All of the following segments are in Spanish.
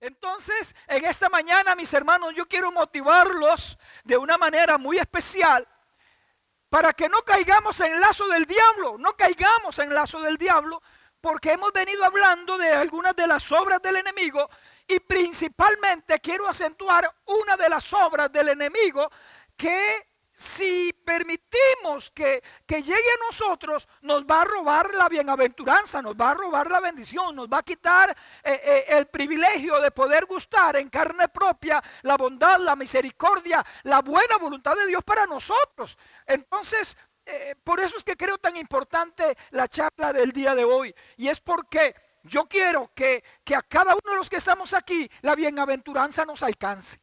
Entonces, en esta mañana, mis hermanos, yo quiero motivarlos de una manera muy especial para que no caigamos en el lazo del diablo, no caigamos en el lazo del diablo, porque hemos venido hablando de algunas de las obras del enemigo y principalmente quiero acentuar una de las obras del enemigo que si permitimos que llegue a nosotros, nos va a robar la bienaventuranza, nos va a robar la bendición, nos va a quitar el privilegio de poder gustar en carne propia la bondad, la misericordia, la buena voluntad de Dios para nosotros. Entonces, por eso es que creo tan importante la charla del día de hoy. Y es porque yo quiero que a cada uno de los que estamos aquí, la bienaventuranza nos alcance.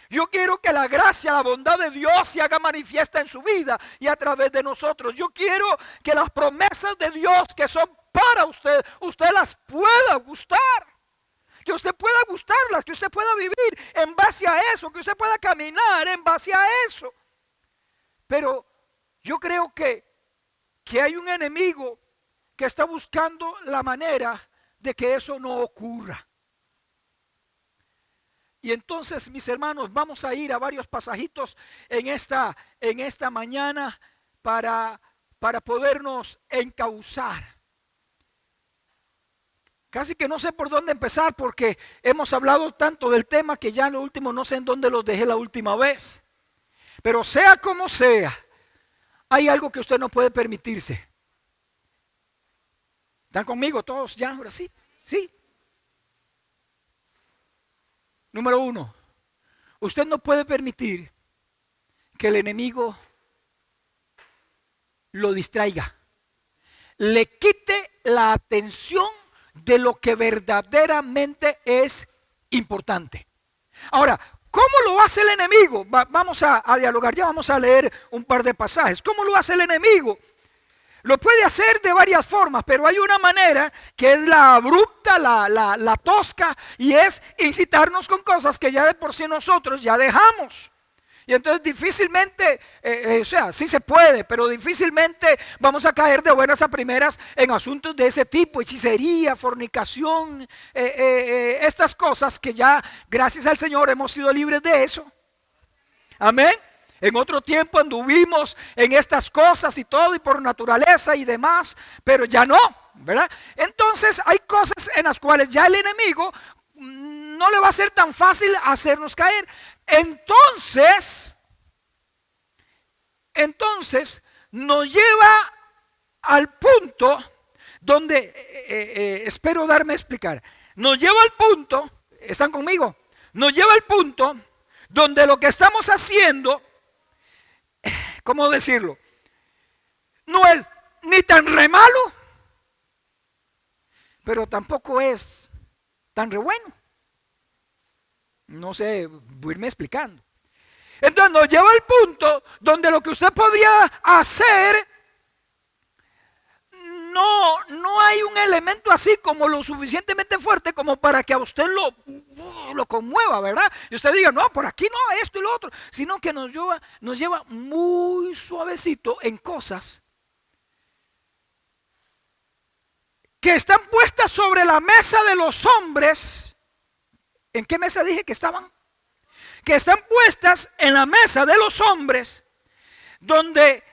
Yo quiero que la gracia, la bondad de Dios se haga manifiesta en su vida y a través de nosotros. Yo quiero que las promesas de Dios que son para usted, usted las pueda gustar. Que usted pueda gustarlas, que usted pueda vivir en base a eso, que usted pueda caminar en base a eso. Pero yo creo que hay un enemigo que está buscando la manera de que eso no ocurra. Y entonces, mis hermanos, vamos a ir a varios pasajitos en esta mañana para podernos encauzar. Casi que no sé por dónde empezar porque hemos hablado tanto del tema que ya en lo último no sé en dónde los dejé la última vez. Pero sea como sea, hay algo que usted no puede permitirse. ¿Están conmigo todos ya? Ahora sí. ¿Sí? Número 1, usted no puede permitir que el enemigo lo distraiga, le quite la atención de lo que verdaderamente es importante. Ahora, ¿cómo lo hace el enemigo? Vamos a dialogar, ya vamos a leer un par de pasajes. ¿Cómo lo hace el enemigo? Lo puede hacer de varias formas, pero hay una manera que es la abrupta, la tosca, y es incitarnos con cosas que ya de por sí nosotros ya dejamos. Y entonces difícilmente, o sea, sí se puede, pero difícilmente vamos a caer de buenas a primeras en asuntos de ese tipo, hechicería, fornicación, estas cosas que ya, gracias al Señor, hemos sido libres de eso. Amén. En otro tiempo anduvimos en estas cosas y todo, y por naturaleza y demás, pero ya no, ¿verdad? Entonces hay cosas en las cuales ya el enemigo no le va a ser tan fácil hacernos caer. Entonces nos lleva al punto donde, espero darme a explicar, nos lleva al punto, ¿están conmigo? Nos lleva al punto donde lo que estamos haciendo, ¿cómo decirlo? No es ni tan re malo, pero tampoco es tan re bueno. No sé, voy a irme explicando. Entonces nos lleva al punto donde lo que usted podría hacer, no hay un elemento así como lo suficientemente fuerte como para que a usted lo conmueva, ¿verdad? Y usted diga, no, por aquí no, esto y lo otro, sino que nos lleva muy suavecito en cosas que están puestas sobre la mesa de los hombres. ¿En qué mesa dije que estaban? Que están puestas en la mesa de los hombres, donde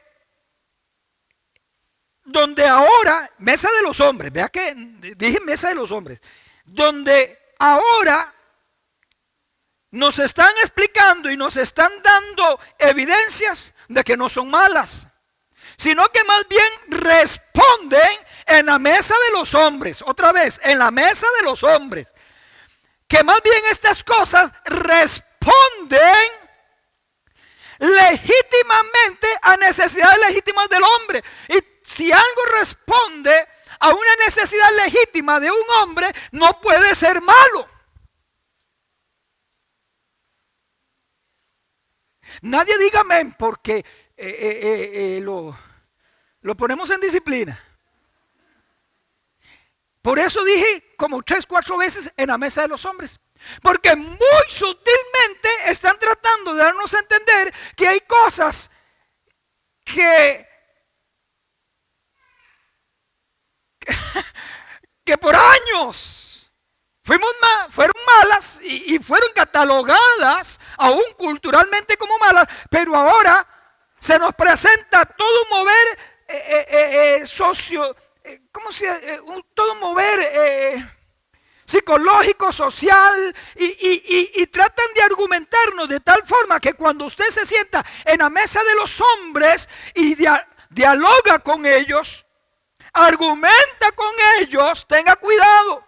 ahora, mesa de los hombres, vea que dije mesa de los hombres, donde ahora nos están explicando y nos están dando evidencias de que no son malas, sino que más bien responden en la mesa de los hombres, otra vez, en la mesa de los hombres, que más bien estas cosas responden legítimamente a necesidades legítimas del hombre. Y si algo responde a una necesidad legítima de un hombre, no puede ser malo. Nadie diga amén porque lo ponemos en disciplina. Por eso dije como 3, 4 veces en la mesa de los hombres. Porque muy sutilmente están tratando de darnos a entender que hay cosas que por años fueron malas catalogadas aún culturalmente como malas, pero ahora se nos presenta todo un mover todo un mover psicológico, social, y tratan de argumentarnos de tal forma que cuando usted se sienta en la mesa de los hombres y dialoga con ellos, argumenta con ellos, tenga cuidado.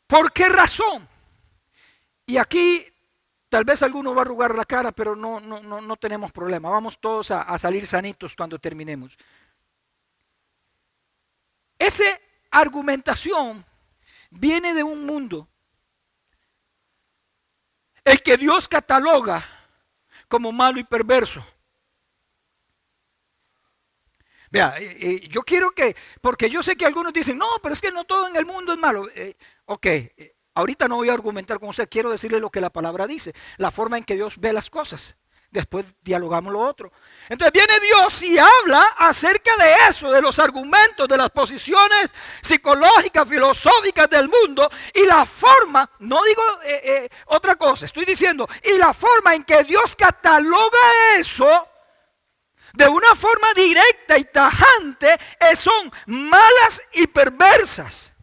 ¿Por qué razón? Y aquí tal vez alguno va a arrugar la cara, pero no tenemos problema. Vamos todos a salir sanitos cuando terminemos. Esa argumentación viene de un mundo el que Dios cataloga como malo y perverso. Vea, yo quiero porque yo sé que algunos dicen, no, pero es que no todo en el mundo es malo. Ahorita no voy a argumentar con usted, quiero decirle lo que la palabra dice, la forma en que Dios ve las cosas. Después dialogamos lo otro. Entonces viene Dios y habla acerca de eso, de los argumentos, de las posiciones psicológicas, filosóficas del mundo y la forma, no digo otra cosa, estoy diciendo, y la forma en que Dios cataloga eso de una forma directa y tajante son malas y perversas.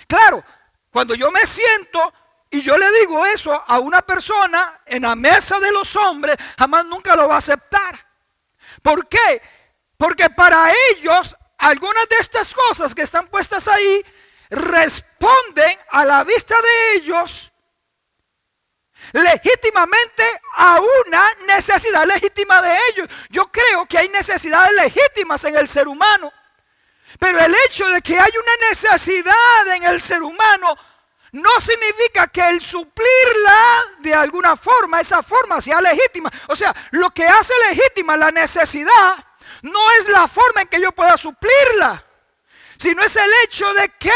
Claro, cuando yo me siento y yo le digo eso a una persona en la mesa de los hombres, jamás nunca lo va a aceptar. ¿Por qué? Porque para ellos algunas de estas cosas que están puestas ahí responden a la vista de ellos legítimamente a una necesidad legítima de ellos. Yo creo que hay necesidades legítimas en el ser humano, pero el hecho de que hay una necesidad en el ser humano no significa que el suplirla de alguna forma, esa forma sea legítima. O sea, lo que hace legítima la necesidad no es la forma en que yo pueda suplirla, sino es el hecho de que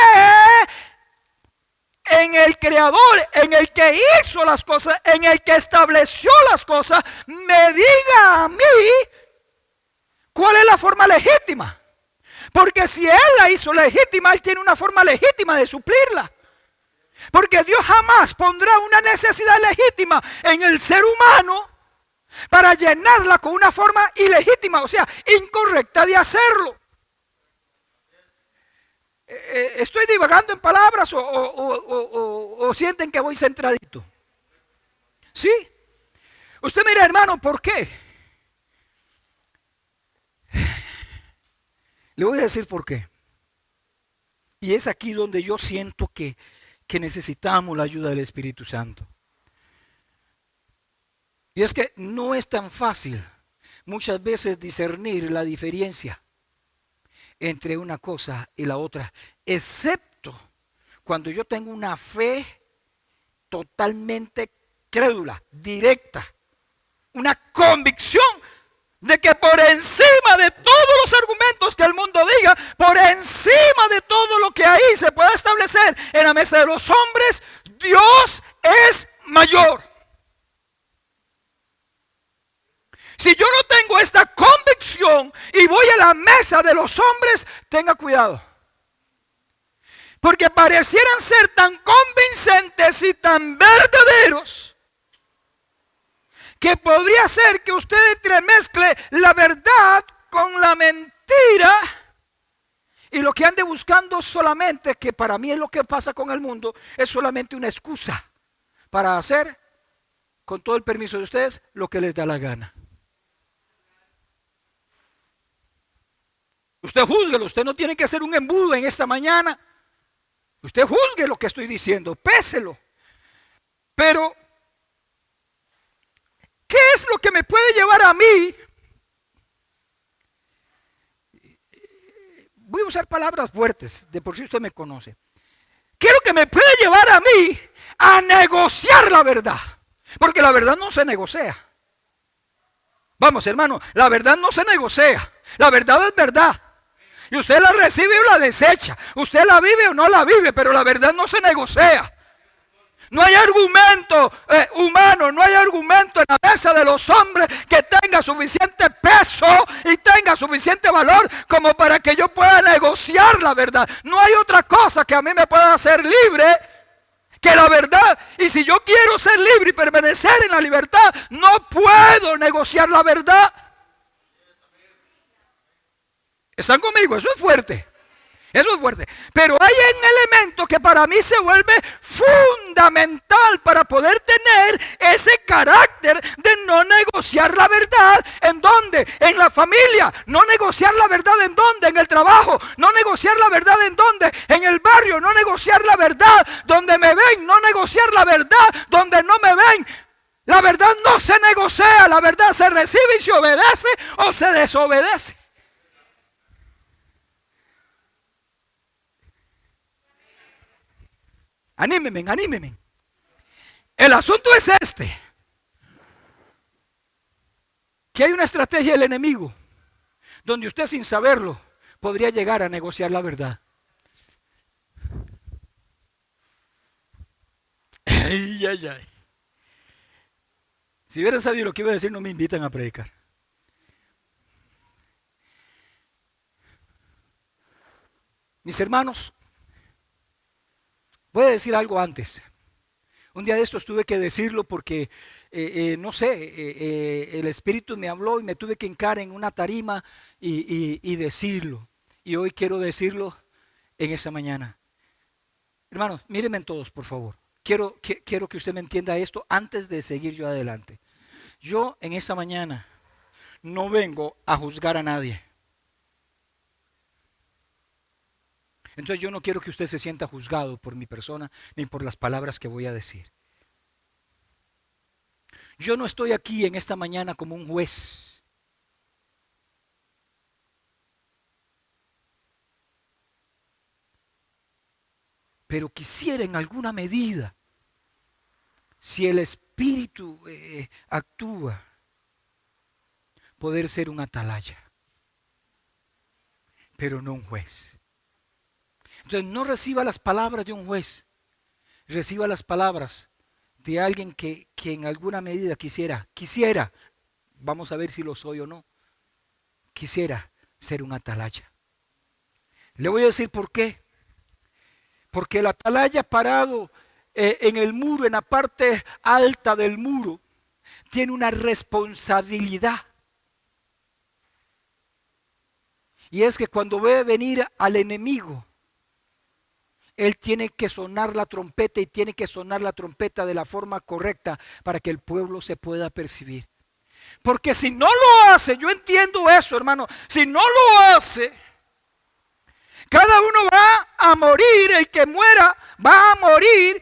en el Creador, en el que hizo las cosas, en el que estableció las cosas, me diga a mí cuál es la forma legítima. Porque si Él la hizo legítima, Él tiene una forma legítima de suplirla. Porque Dios jamás pondrá una necesidad legítima en el ser humano para llenarla con una forma ilegítima, o sea, incorrecta de hacerlo. ¿Estoy divagando en palabras o sienten que voy centradito? ¿Sí? Usted mira, hermano, ¿por qué? Le voy a decir por qué. Y es aquí donde yo siento que necesitamos la ayuda del Espíritu Santo. Y es que no es tan fácil muchas veces discernir la diferencia entre una cosa y la otra, excepto cuando yo tengo una fe totalmente crédula, directa, una convicción de que por encima de todos los argumentos que el mundo diga, por encima de todo lo que ahí se pueda establecer en la mesa de los hombres, Dios es mayor. Si yo no tengo esta convicción y voy a la mesa de los hombres, tenga cuidado. Porque parecieran ser tan convincentes y tan verdaderos que podría ser que usted entremezcle la verdad con la mentira y lo que ande buscando solamente, que para mí es lo que pasa con el mundo, es solamente una excusa para hacer, con todo el permiso de ustedes, lo que les da la gana. Usted júzguelo, usted no tiene que hacer un embudo en esta mañana. Usted juzgue lo que estoy diciendo, péselo. Pero ¿qué es lo que me puede llevar a mí? Voy a usar palabras fuertes, de por sí usted me conoce. ¿Qué es lo que me puede llevar a mí a negociar la verdad? Porque la verdad no se negocia. Vamos, hermano, la verdad no se negocia. La verdad es verdad. Y usted la recibe o la desecha. Usted la vive o no la vive, pero la verdad no se negocia. No hay argumento humano, no hay argumento en la mesa de los hombres que tenga suficiente peso y tenga suficiente valor como para que yo pueda negociar la verdad. No hay otra cosa que a mí me pueda hacer libre que la verdad. Y si yo quiero ser libre y permanecer en la libertad, no puedo negociar la verdad. ¿Están conmigo? Eso es fuerte. Eso es fuerte. Pero hay un elemento que para mí se vuelve fundamental para poder tener ese carácter de no negociar la verdad. ¿En dónde? En la familia. No negociar la verdad en dónde? En el trabajo. No negociar la verdad en dónde? En el barrio. No negociar la verdad donde me ven. No negociar la verdad donde no me ven. La verdad no se negocia. La verdad se recibe y se obedece o se desobedece. Anímeme, anímeme. El asunto es este: que hay una estrategia del enemigo donde usted sin saberlo podría llegar a negociar la verdad. Ay, ay, ay. Si hubieran sabido lo que iba a decir, no me invitan a predicar. Mis hermanos, voy a decir algo antes. Un día de estos tuve que decirlo porque, no sé, el Espíritu me habló y me tuve que hincar en una tarima y decirlo. Y hoy quiero decirlo en esta mañana. Hermanos, mírenme todos, por favor. Quiero que usted me entienda esto antes de seguir yo adelante. Yo en esta mañana no vengo a juzgar a nadie. Entonces yo no quiero que usted se sienta juzgado por mi persona ni por las palabras que voy a decir. Yo no estoy aquí en esta mañana como un juez. Pero quisiera en alguna medida, si el Espíritu actúa, poder ser un atalaya, pero no un juez. Entonces no reciba las palabras de un juez, reciba las palabras de alguien que en alguna medida quisiera, vamos a ver si lo soy o no, quisiera ser un atalaya. Le voy a decir por qué. Porque el atalaya parado en el muro, en la parte alta del muro, tiene una responsabilidad. Y es que cuando ve venir al enemigo, él tiene que sonar la trompeta y tiene que sonar la trompeta de la forma correcta para que el pueblo se pueda percibir. Porque si no lo hace, yo entiendo eso, hermano, si no lo hace, cada uno va a morir, el que muera va a morir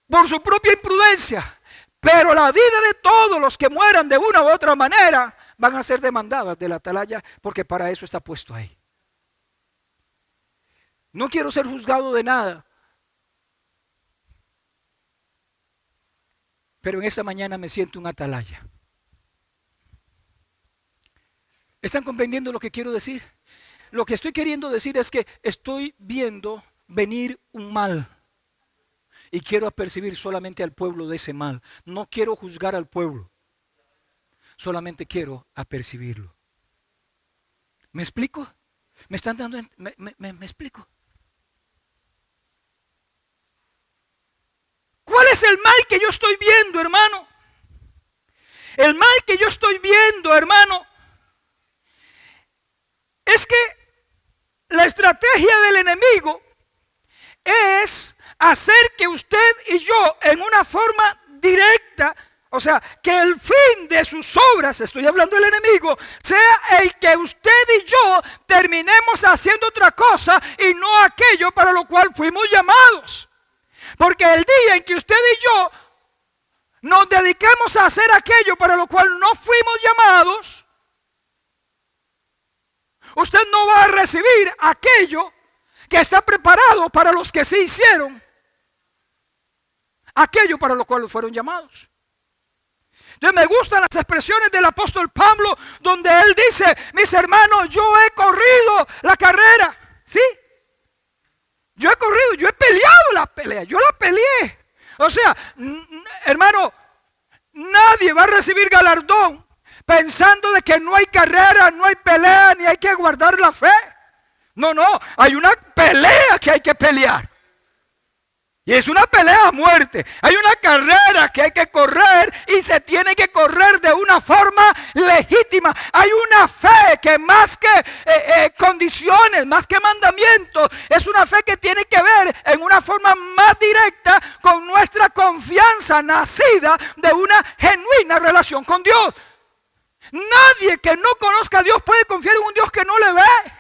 por su propia imprudencia. Pero la vida de todos los que mueran de una u otra manera van a ser demandadas de la atalaya, porque para eso está puesto ahí. No quiero ser juzgado de nada, pero en esta mañana me siento un atalaya. ¿Están comprendiendo lo que quiero decir? Lo que estoy queriendo decir es que estoy viendo venir un mal y quiero apercibir solamente al pueblo de ese mal. No quiero juzgar al pueblo, solamente quiero apercibirlo. ¿Me explico? ¿Me están dando? ¿Me explico? ¿Cuál es el mal que yo estoy viendo, hermano? El mal que yo estoy viendo, hermano, es que la estrategia del enemigo es hacer que usted y yo en una forma directa, o sea, que el fin de sus obras, estoy hablando del enemigo, sea el que usted y yo terminemos haciendo otra cosa y no aquello para lo cual fuimos llamados. Porque el día en que usted y yo nos dediquemos a hacer aquello para lo cual no fuimos llamados, usted no va a recibir aquello que está preparado para los que sí hicieron aquello para lo cual fueron llamados. Entonces me gustan las expresiones del apóstol Pablo, donde él dice: mis hermanos, yo he corrido la carrera, ¿sí? Yo he corrido, yo he peleado la recibir galardón, pensando de que no hay carrera, no hay pelea, ni hay que guardar la fe. No, hay una pelea que hay que pelear. Y es una pelea a muerte. Hay una carrera que hay que correr y se tiene que correr de una forma legítima. Hay una fe que más que condiciones, más que mandamientos, es una fe que tiene que ver en una forma más directa con nuestra confianza nacida de una genuina relación con Dios. Nadie que no conozca a Dios puede confiar en un Dios que no le ve.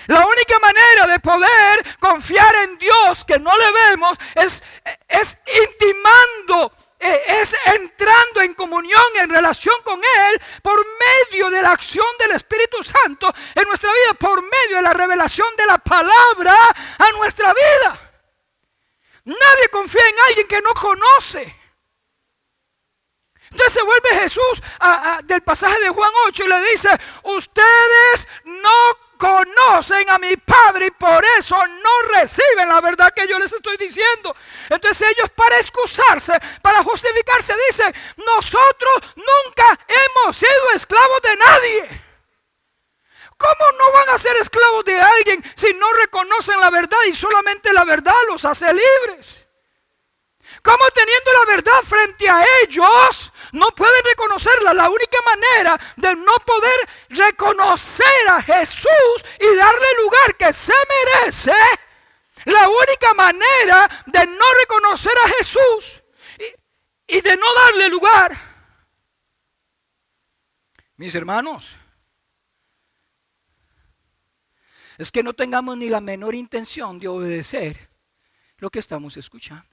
La única manera de poder confiar en Dios que no le vemos es intimando, es entrando en comunión, en relación con Él por medio de la acción del Espíritu Santo en nuestra vida, por medio de la revelación de la palabra a nuestra vida. Nadie confía en alguien que no conoce. Entonces se vuelve Jesús del pasaje de Juan 8 y le dice: ustedes no conocen a mi Padre y por eso no reciben la verdad que yo les estoy diciendo. Entonces ellos, para excusarse, para justificarse, dicen: nosotros nunca hemos sido esclavos de nadie. ¿Cómo no van a ser esclavos de alguien si no reconocen la verdad y solamente la verdad los hace libres? ¿Cómo, teniendo la verdad frente a ellos, no pueden reconocerla? La única manera de no poder reconocer a Jesús y darle el lugar que se merece, la única manera de no reconocer a Jesús y de no darle lugar, mis hermanos, es que no tengamos ni la menor intención de obedecer lo que estamos escuchando.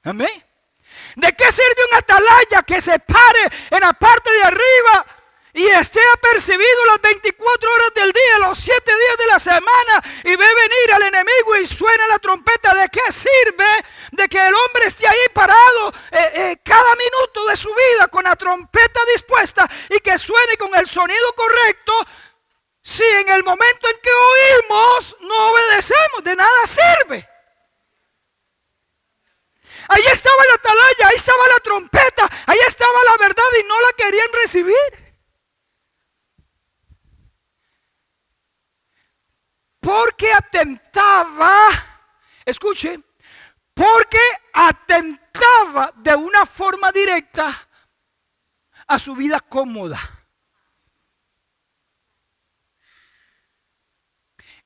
Amén. ¿De qué sirve un atalaya que se pare en la parte de arriba y esté apercibido las 24 horas del día, los 7 días de la semana, y ve venir al enemigo y suena la trompeta? ¿De qué sirve de que el hombre esté ahí parado cada minuto de su vida con la trompeta dispuesta y que suene con el sonido correcto, si en el momento en que oímos no obedecemos? De nada sirve. Ahí estaba la atalaya, ahí estaba la trompeta, ahí estaba la verdad y no la querían recibir. Porque atentaba, escuche, porque atentaba de una forma directa a su vida cómoda.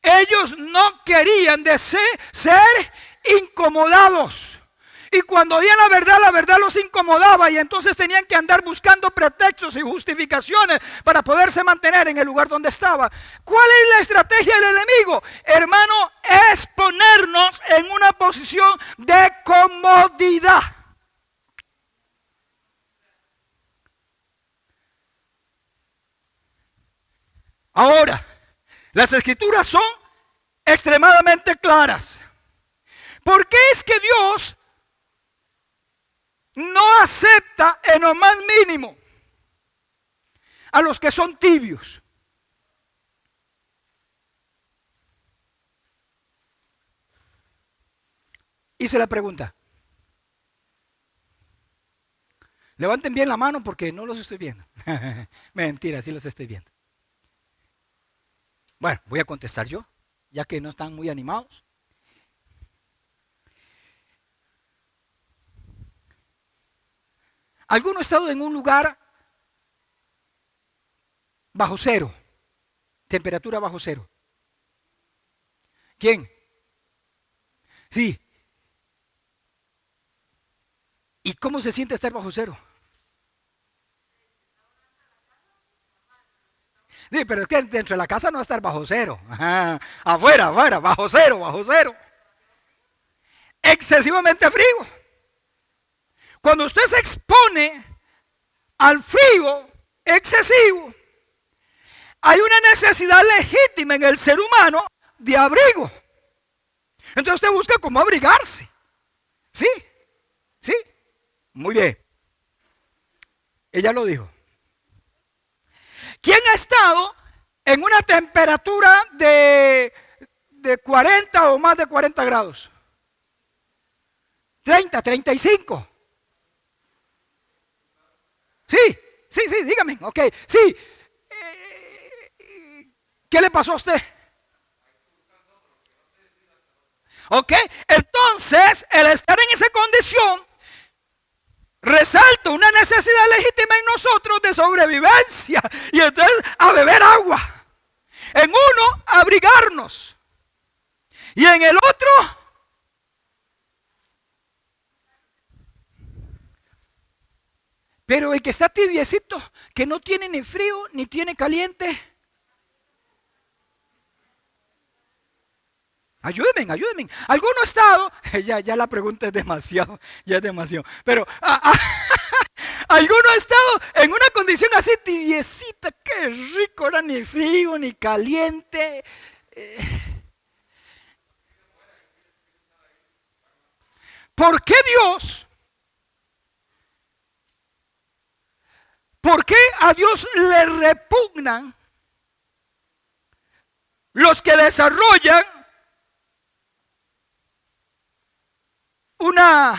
Ellos no querían ser incomodados. Y cuando oían la verdad los incomodaba y entonces tenían que andar buscando pretextos y justificaciones para poderse mantener en el lugar donde estaba. ¿Cuál es la estrategia del enemigo? Hermano, es ponernos en una posición de comodidad. Ahora, las escrituras son extremadamente claras. ¿Por qué es que Dios no acepta en lo más mínimo a los que son tibios? Hice la pregunta. Levanten bien la mano porque no los estoy viendo. Mentira, sí los estoy viendo. Bueno, voy a contestar yo, ya que no están muy animados. ¿Alguno ha estado en un lugar bajo cero? Temperatura bajo cero. ¿Quién? Sí. ¿Y cómo se siente estar bajo cero? Sí, pero es que dentro de la casa no va a estar bajo cero. Ajá. Afuera, bajo cero. Excesivamente frío. Cuando usted se expone al frío excesivo, hay una necesidad legítima en el ser humano de abrigo. Entonces usted busca cómo abrigarse. ¿Sí? Muy bien. Ella lo dijo. ¿Quién ha estado en una temperatura de 40 o más de 40 grados? 30, 35. Sí, dígame. Ok, sí. ¿Qué le pasó a usted? Ok, entonces el estar en esa condición resalta una necesidad legítima en nosotros de sobrevivencia. Y entonces a beber agua. En uno, abrigarnos. Y en el otro, pero el que está tibiecito, que no tiene ni frío ni tiene caliente. Ayúdenme. ¿Alguno ha estado? Ya la pregunta es demasiado, ya es demasiado. Pero ¿alguno ha estado en una condición así tibiecita? Qué rico, era ni frío ni caliente. ¿Por qué Dios? ¿Por qué a Dios le repugnan los que desarrollan una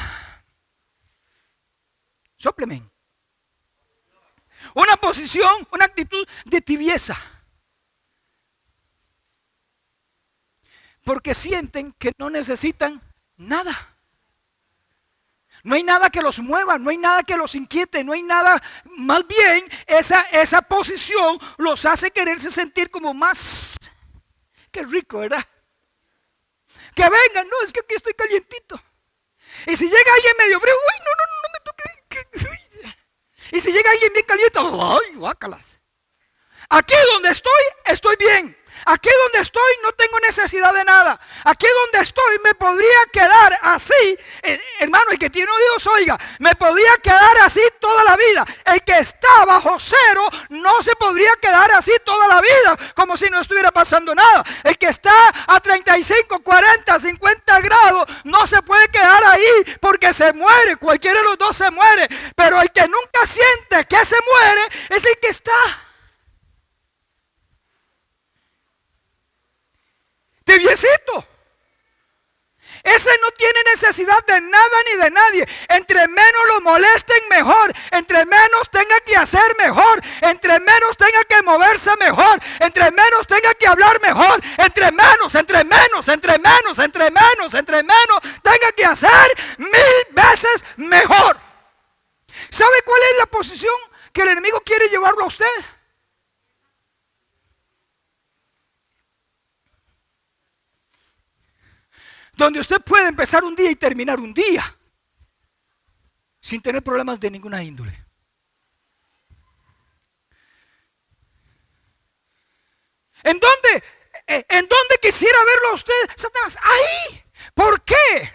posición, una actitud de tibieza? Porque sienten que no necesitan nada. No hay nada que los mueva, no hay nada que los inquiete, no hay nada. Más bien, esa posición los hace quererse sentir como más. Qué rico, ¿verdad? Que vengan, no, es que aquí estoy calientito. Y si llega alguien medio frío, uy, no me toque. Y si llega alguien bien caliente, ay, guácalas. Aquí donde estoy bien. Aquí donde estoy no tengo necesidad de nada. Aquí donde estoy me podría quedar así. Hermano, el que tiene oídos oiga. Me podría quedar así toda la vida. El que está bajo cero no se podría quedar así toda la vida, como si no estuviera pasando nada. El que está a 35, 40, 50 grados no se puede quedar ahí porque se muere. Cualquiera de los dos se muere. Pero el que nunca siente que se muere es el que está tibiecito. Ese no tiene necesidad de nada ni de nadie. Entre menos lo molesten, mejor. Entre menos tenga que hacer, mejor. Entre menos tenga que moverse, mejor. Entre menos tenga que hablar, mejor. Entre menos tenga que hacer, 1000 veces mejor. ¿Sabe cuál es la posición que el enemigo quiere llevarlo a usted? Donde usted puede empezar un día y terminar un día sin tener problemas de ninguna índole. ¿En dónde quisiera verlo a usted, Satanás? Ahí. ¿Por qué?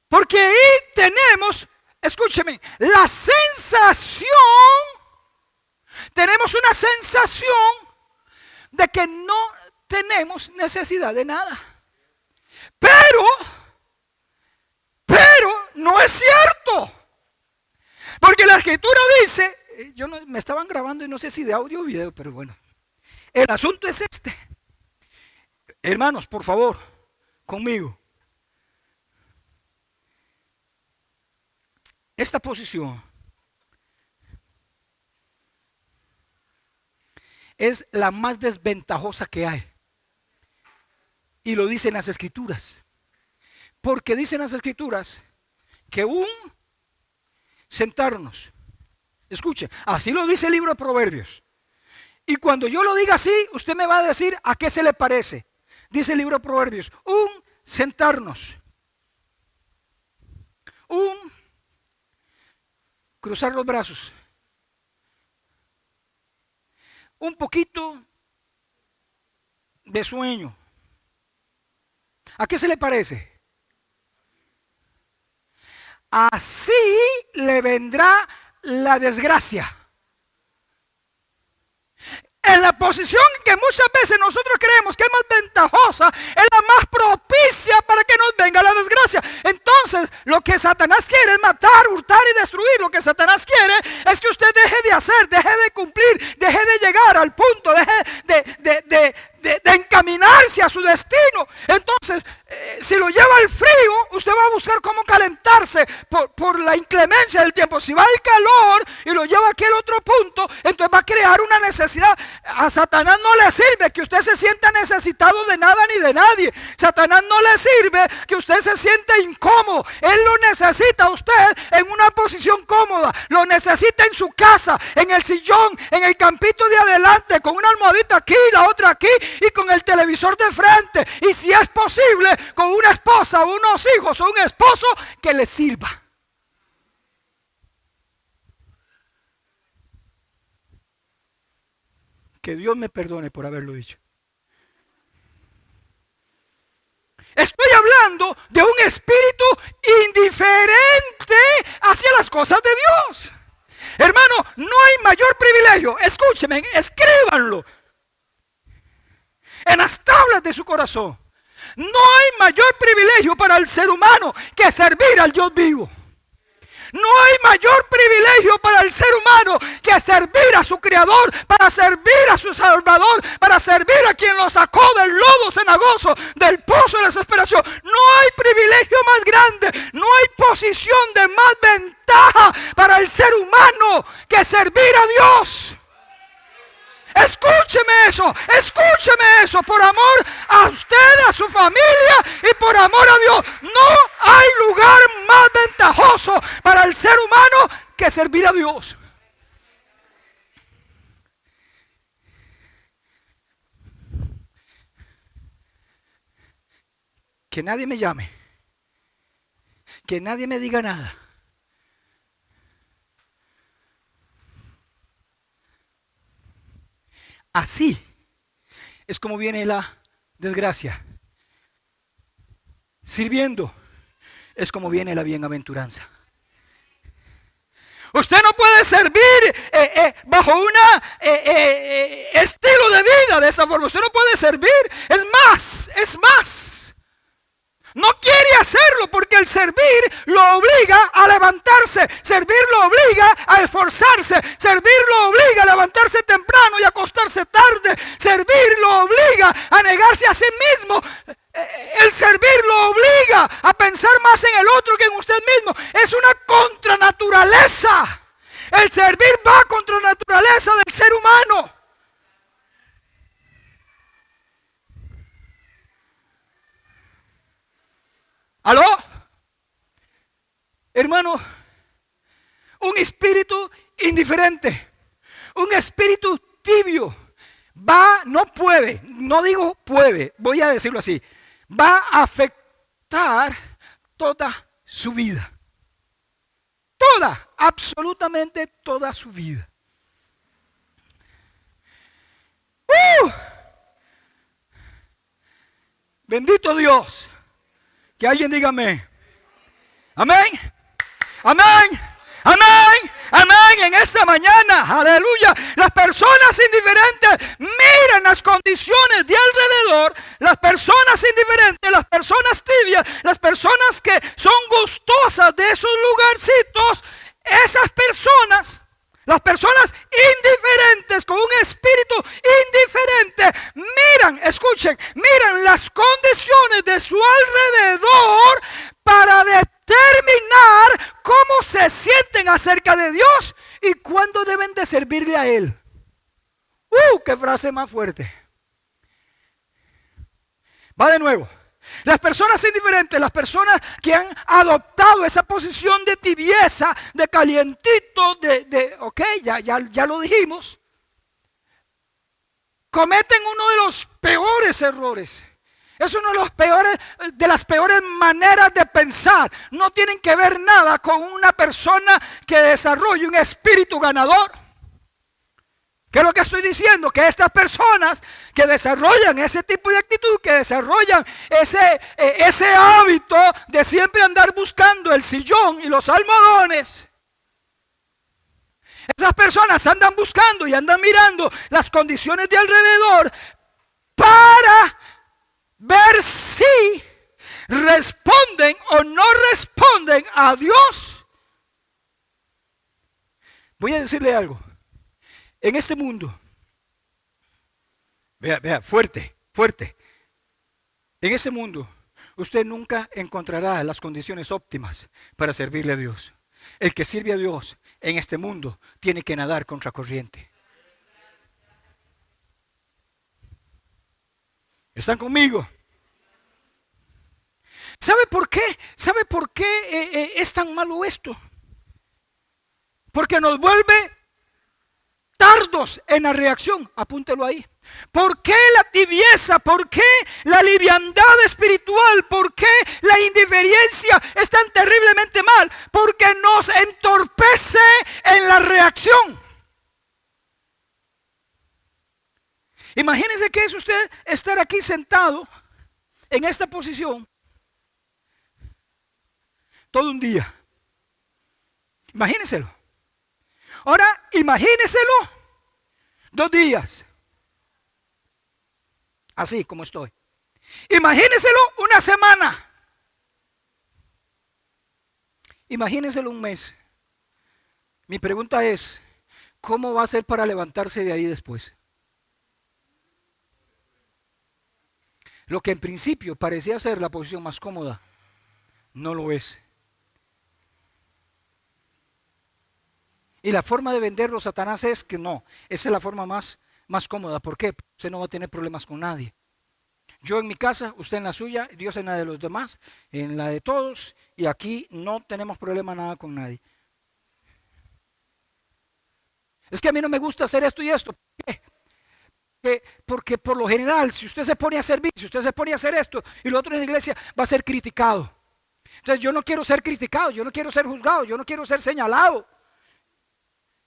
Porque ahí tenemos, escúcheme, la sensación, tenemos una sensación de que no tenemos necesidad de nada. Pero no es cierto. Porque la escritura dice, me estaban grabando y no sé si de audio o video, pero bueno. El asunto es este. Hermanos, por favor, conmigo. Esta posición es la más desventajosa que hay. Y lo dicen las escrituras. Porque dicen las escrituras que un sentarnos, escuche, así lo dice el libro de Proverbios. Y cuando yo lo diga así, usted me va a decir a qué se le parece. Dice el libro de Proverbios, un sentarnos, un cruzar los brazos, un poquito de sueño. ¿A qué se le parece? Así le vendrá la desgracia. En la posición que muchas veces nosotros creemos que es más ventajosa, es la más propicia para que nos venga la desgracia. Entonces, lo que Satanás quiere es matar, hurtar y destruir. Lo que Satanás quiere es que usted deje de hacer, deje de cumplir, deje de llegar al punto, deje de encaminarse a su destino. Entonces, si lo lleva al frío, usted va a buscar cómo calentarse por la inclemencia del tiempo. Si va el calor y lo lleva aquí al otro punto, entonces va a crear una necesidad. A Satanás no le sirve que usted se sienta necesitado de nada ni de nadie. Satanás no le sirve que usted se sienta incómodo. Él lo necesita a usted en una posición cómoda. Lo necesita en su casa, en el sillón, en el campito de adelante, con una almohadita aquí, la otra aquí y con el televisor de frente. Y si es posible, con una esposa o unos hijos o un esposo que le sirva. Que Dios me perdone por haberlo dicho. Estoy hablando de un espíritu indiferente hacia las cosas de Dios. Hermano, no hay mayor privilegio. Escúcheme, escríbanlo en las tablas de su corazón. No hay mayor privilegio para el ser humano que servir al Dios vivo. No hay mayor privilegio para el ser humano que servir a su Creador, para servir a su Salvador, para servir a quien lo sacó del lodo cenagoso, del pozo de desesperación. No hay privilegio más grande, no hay posición de más ventaja para el ser humano que servir a Dios. Escúcheme eso, por amor a usted, a su familia y por amor a Dios. No hay lugar más ventajoso para el ser humano que servir a Dios. Que nadie me llame, que nadie me diga nada. Así es como viene la desgracia. Sirviendo es como viene la bienaventuranza. Usted no puede servir bajo un estilo de vida de esa forma. Usted no puede servir. Es más. No quiere hacerlo porque el servir lo obliga a levantarse. Servir lo obliga a esforzarse. Servir lo obliga a levantarse temprano y acostarse tarde. Servir lo obliga a negarse a sí mismo. El servir lo obliga a pensar más en el otro que en usted mismo. Es una contranaturaleza. El servir va contra la naturaleza del ser humano. ¿Aló? Hermano, un espíritu indiferente, un espíritu tibio, no puede, voy a decirlo así, va a afectar toda su vida. Absolutamente toda su vida. Bendito Dios. Que alguien diga amén. Amén. En esta mañana, aleluya. Las personas indiferentes miran las condiciones de alrededor. Las personas indiferentes, las personas tibias, las personas que son gustosas de esos lugarcitos. Esas personas, las personas indiferentes con un espíritu indiferente, miran las condiciones de su alrededor para determinar cómo se sienten acerca de Dios y cuándo deben de servirle a Él. ¡Qué frase más fuerte! Va de nuevo. Las personas indiferentes, las personas que han adoptado esa posición de tibieza, de calientito, ya lo dijimos, cometen uno de los peores errores. Es uno de las peores maneras de pensar. No tienen que ver nada con una persona que desarrolle un espíritu ganador. ¿Qué es lo que estoy diciendo? Que estas personas que desarrollan ese tipo de actitud, que desarrollan ese hábito de siempre andar buscando el sillón y los almohadones, esas personas andan buscando y andan mirando las condiciones de alrededor para ver si responden o no responden a Dios. Voy a decirle algo. En este mundo, vea, fuerte. En ese mundo, usted nunca encontrará las condiciones óptimas para servirle a Dios. El que sirve a Dios en este mundo tiene que nadar contra corriente. ¿Están conmigo? ¿Sabe por qué? ¿Sabe por qué es tan malo esto? Porque nos vuelve tardos en la reacción. Apúntelo ahí. ¿Por qué la tibieza? ¿Por qué la liviandad espiritual? ¿Por qué la indiferencia es tan terriblemente mal? Porque nos entorpece en la reacción. Imagínese que es usted estar aquí sentado en esta posición todo un día. Imagíneselo. Ahora, imagíneselo 2 días. Así como estoy. Imagíneselo una semana. Imagíneselo un mes. Mi pregunta es, ¿cómo va a ser para levantarse de ahí después? Lo que en principio parecía ser la posición más cómoda, no lo es. Y la forma de venderlo Satanás es que no, esa es la forma más cómoda. ¿Por qué? Usted no va a tener problemas con nadie. Yo en mi casa, usted en la suya, Dios en la de los demás, en la de todos, y aquí no tenemos problema nada con nadie. Es que a mí no me gusta hacer esto y esto. ¿Por qué? Porque por lo general, si usted se pone a servir, si usted se pone a hacer esto y lo otro en la iglesia, va a ser criticado. Entonces yo no quiero ser criticado, yo no quiero ser juzgado, yo no quiero ser señalado.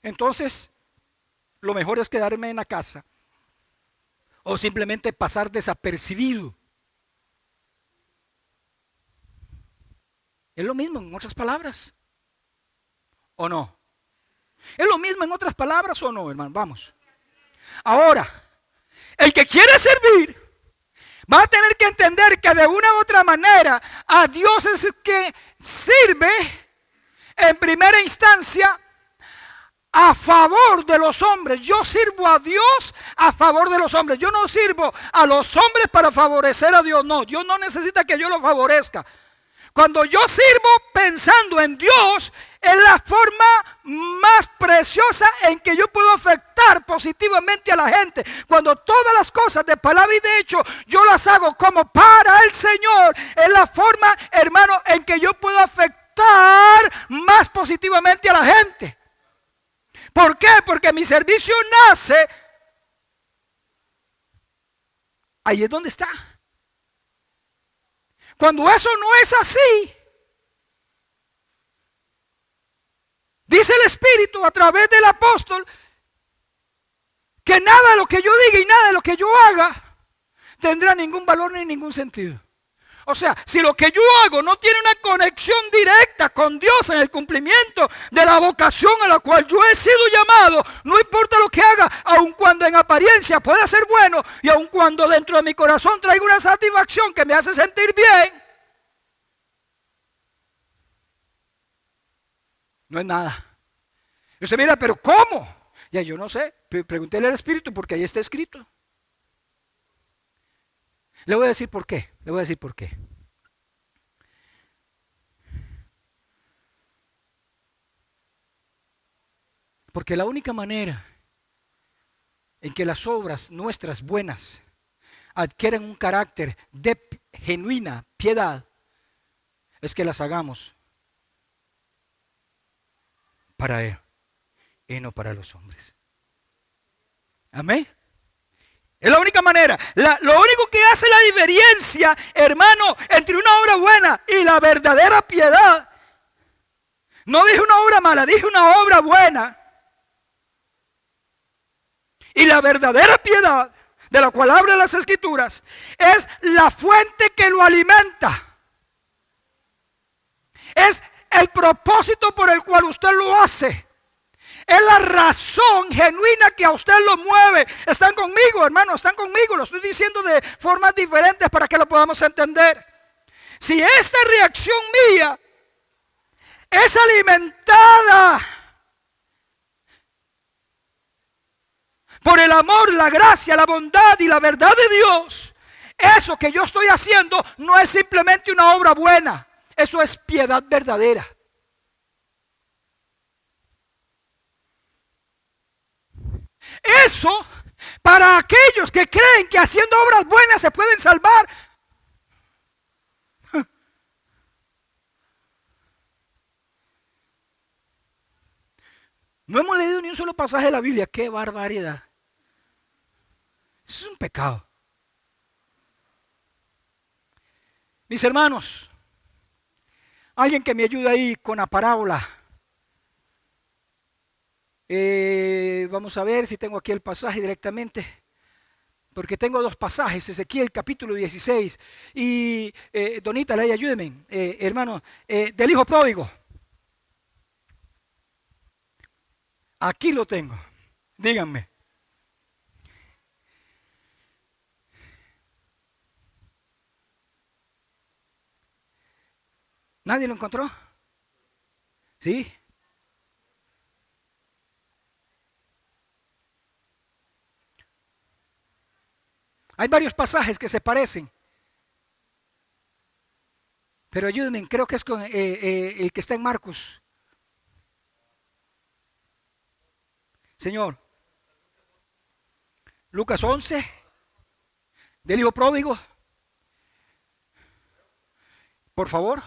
Entonces, lo mejor es quedarme en la casa o simplemente pasar desapercibido. Es lo mismo en otras palabras, ¿o no? ¿Es lo mismo en otras palabras o no, hermano? Vamos. Ahora, el que quiere servir va a tener que entender que de una u otra manera a Dios es el que sirve en primera instancia a favor de los hombres. Yo sirvo a Dios a favor de los hombres. Yo no sirvo a los hombres para favorecer a Dios. No, Dios no necesita que yo lo favorezca. Cuando yo sirvo pensando en Dios, es la forma más preciosa en que yo puedo afectar positivamente a la gente. Cuando todas las cosas de palabra y de hecho yo las hago como para el Señor, es la forma, hermano, en que yo puedo afectar más positivamente a la gente. ¿Por qué? Porque mi servicio nace. Ahí es donde está. Cuando eso no es así, dice el Espíritu a través del apóstol que nada de lo que yo diga y nada de lo que yo haga tendrá ningún valor ni ningún sentido. O sea, si lo que yo hago no tiene una conexión directa con Dios en el cumplimiento de la vocación a la cual yo he sido llamado, no importa lo que haga, aun cuando en apariencia pueda ser bueno y aun cuando dentro de mi corazón traiga una satisfacción que me hace sentir bien, no es nada. Y usted mira, pero ¿cómo? Ya yo no sé, pregúntele al Espíritu porque ahí está escrito. Le voy a decir por qué, le voy a decir por qué. Porque la única manera en que las obras nuestras buenas adquieren un carácter de genuina piedad es que las hagamos para Él y no para los hombres. Amén. Es la única manera. Lo único que hace la diferencia, hermano, entre una obra buena y la verdadera piedad. No dije una obra mala, dije una obra buena. Y la verdadera piedad, de la cual hablan las Escrituras, es la fuente que lo alimenta. Es el propósito por el cual usted lo hace. Es la razón genuina que a usted lo mueve. Están conmigo, hermano, están conmigo. Lo estoy diciendo de formas diferentes para que lo podamos entender. Si esta reacción mía es alimentada por el amor, la gracia, la bondad y la verdad de Dios, Eso que yo estoy haciendo no es simplemente una obra buena. Eso es piedad verdadera. Eso, para aquellos que creen que haciendo obras buenas se pueden salvar. No hemos leído ni un solo pasaje de la Biblia. ¡Qué barbaridad! Eso es un pecado. Mis hermanos, alguien que me ayude ahí con la parábola. Vamos a ver si tengo aquí el pasaje directamente, porque tengo dos pasajes, Ezequiel capítulo 16 y Donita, ayúdenme, hermano, del hijo pródigo. Aquí lo tengo, díganme. ¿Nadie lo encontró? ¿Sí? Hay varios pasajes que se parecen. Pero ayúdenme, creo que es con el que está en Marcos. Señor. Lucas 11, del hijo pródigo. Por favor.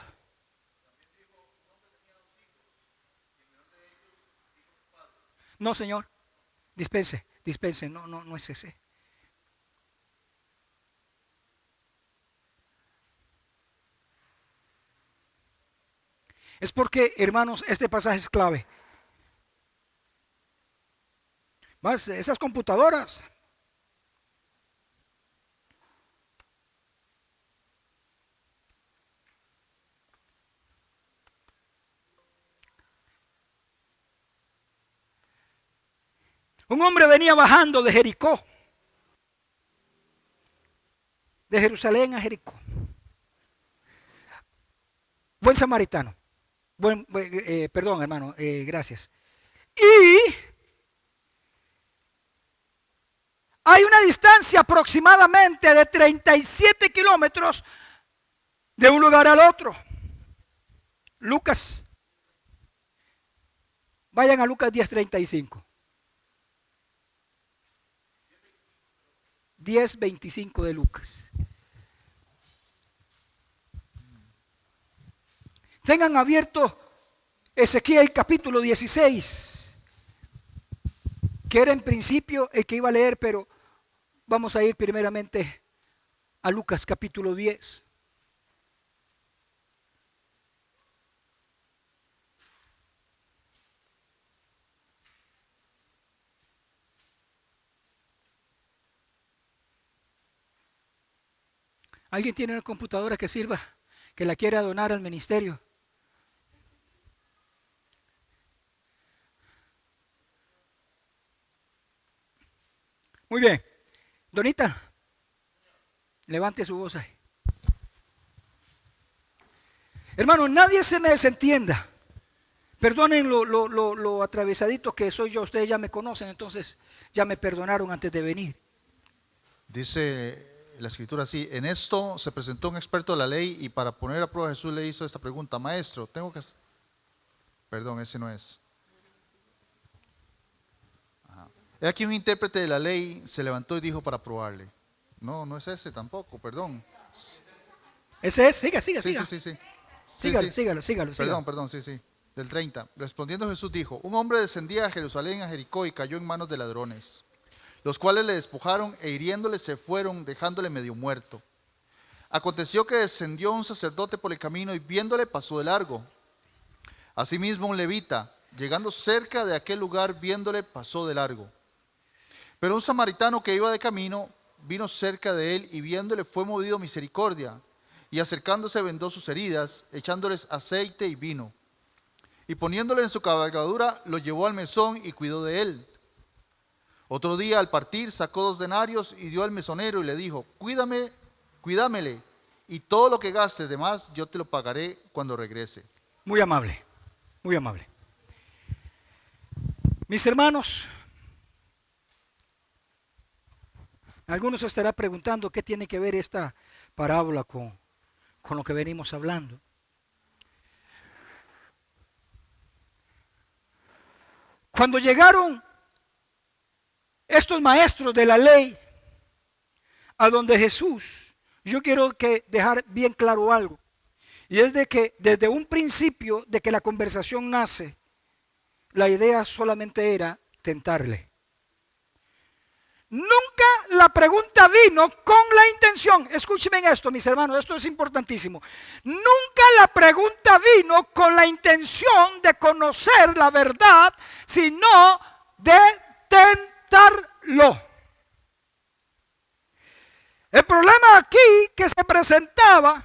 No, señor. Dispense. No es ese. Es porque, hermanos, este pasaje es clave. Más esas computadoras. Un hombre venía bajando de Jericó, de Jerusalén a Jericó. Buen samaritano. Perdón, hermano, gracias. Y hay una distancia aproximadamente de 37 kilómetros de un lugar al otro. Lucas. Vayan a Lucas 10:35. 10:25 de Lucas. Tengan abierto Ezequiel capítulo 16, que era en principio el que iba a leer, pero vamos a ir primeramente a Lucas capítulo 10. ¿Alguien tiene una computadora que sirva, que la quiera donar al ministerio? Muy bien. Donita, levante su voz ahí. Hermano, nadie se me desentienda. Perdonen lo atravesadito que soy yo. Ustedes ya me conocen, entonces ya me perdonaron antes de venir. Dice la escritura así: en esto se presentó un experto de la ley y para poner a prueba Jesús le hizo esta pregunta: maestro, tengo que... Perdón, ese no es. He aquí un intérprete de la ley se levantó y dijo para probarle. No es ese tampoco, perdón. Ese es, siga. Sí. Sígalo. Perdón, sí. Del 30. Respondiendo Jesús dijo: un hombre descendía a Jerusalén, a Jericó, y cayó en manos de ladrones, los cuales le despojaron e hiriéndole se fueron, dejándole medio muerto. Aconteció que descendió un sacerdote por el camino y viéndole pasó de largo. Asimismo un levita, llegando cerca de aquel lugar, viéndole pasó de largo. Pero un samaritano que iba de camino vino cerca de él y viéndole fue movido a misericordia, y acercándose vendó sus heridas, echándoles aceite y vino. Y poniéndole en su cabalgadura, lo llevó al mesón y cuidó de él. Otro día al partir sacó 2 denarios y dio al mesonero y le dijo: cuídamele, y todo lo que gastes de más yo te lo pagaré cuando regrese. Muy amable. Mis hermanos, Algunos se estarán preguntando qué tiene que ver esta parábola con lo que venimos hablando. Cuando llegaron estos maestros de la ley a donde Jesús, yo quiero dejar bien claro algo. Y es de que desde un principio de que la conversación nace, la idea solamente era tentarle. Nunca la pregunta vino con la intención, escúchenme en esto, mis hermanos, esto es importantísimo. Nunca la pregunta vino con la intención de conocer la verdad, sino de tentarlo. El problema aquí que se presentaba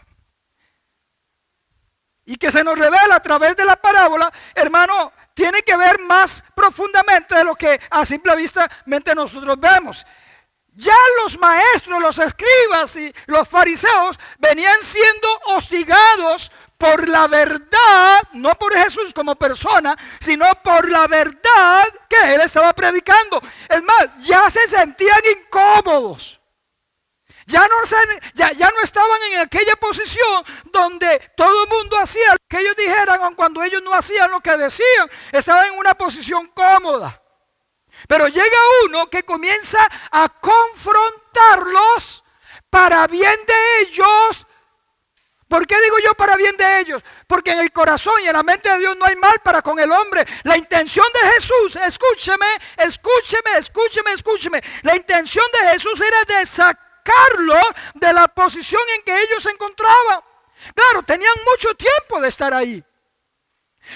y que se nos revela a través de la parábola, hermano, tiene que ver más profundamente de lo que a simple vista nosotros vemos. Ya los maestros, los escribas y los fariseos venían siendo hostigados por la verdad, no por Jesús como persona, sino por la verdad que él estaba predicando. Es más, ya se sentían incómodos. Ya no estaban en aquella posición donde todo el mundo hacía lo que ellos dijeran, aun cuando ellos no hacían lo que decían. Estaban en una posición cómoda. Pero llega uno que comienza a confrontarlos para bien de ellos. ¿Por qué digo yo para bien de ellos? Porque en el corazón y en la mente de Dios no hay mal para con el hombre. La intención de Jesús, escúcheme. La intención de Jesús era de sacarlo de la posición en que ellos se encontraban. Claro, tenían mucho tiempo de estar ahí.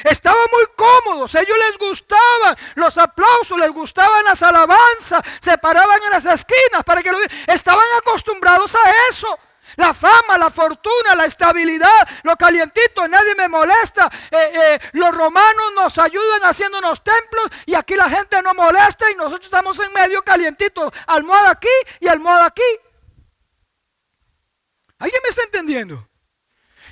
Estaban muy cómodos, a ellos les gustaban los aplausos, les gustaban las alabanzas, se paraban en las esquinas para que estaban acostumbrados a eso. La fama, la fortuna, la estabilidad, lo calientito, nadie me molesta. Los romanos nos ayudan haciéndonos templos y aquí la gente no molesta y nosotros estamos en medio calientito, almohada aquí y almohada aquí. ¿Alguien me está entendiendo?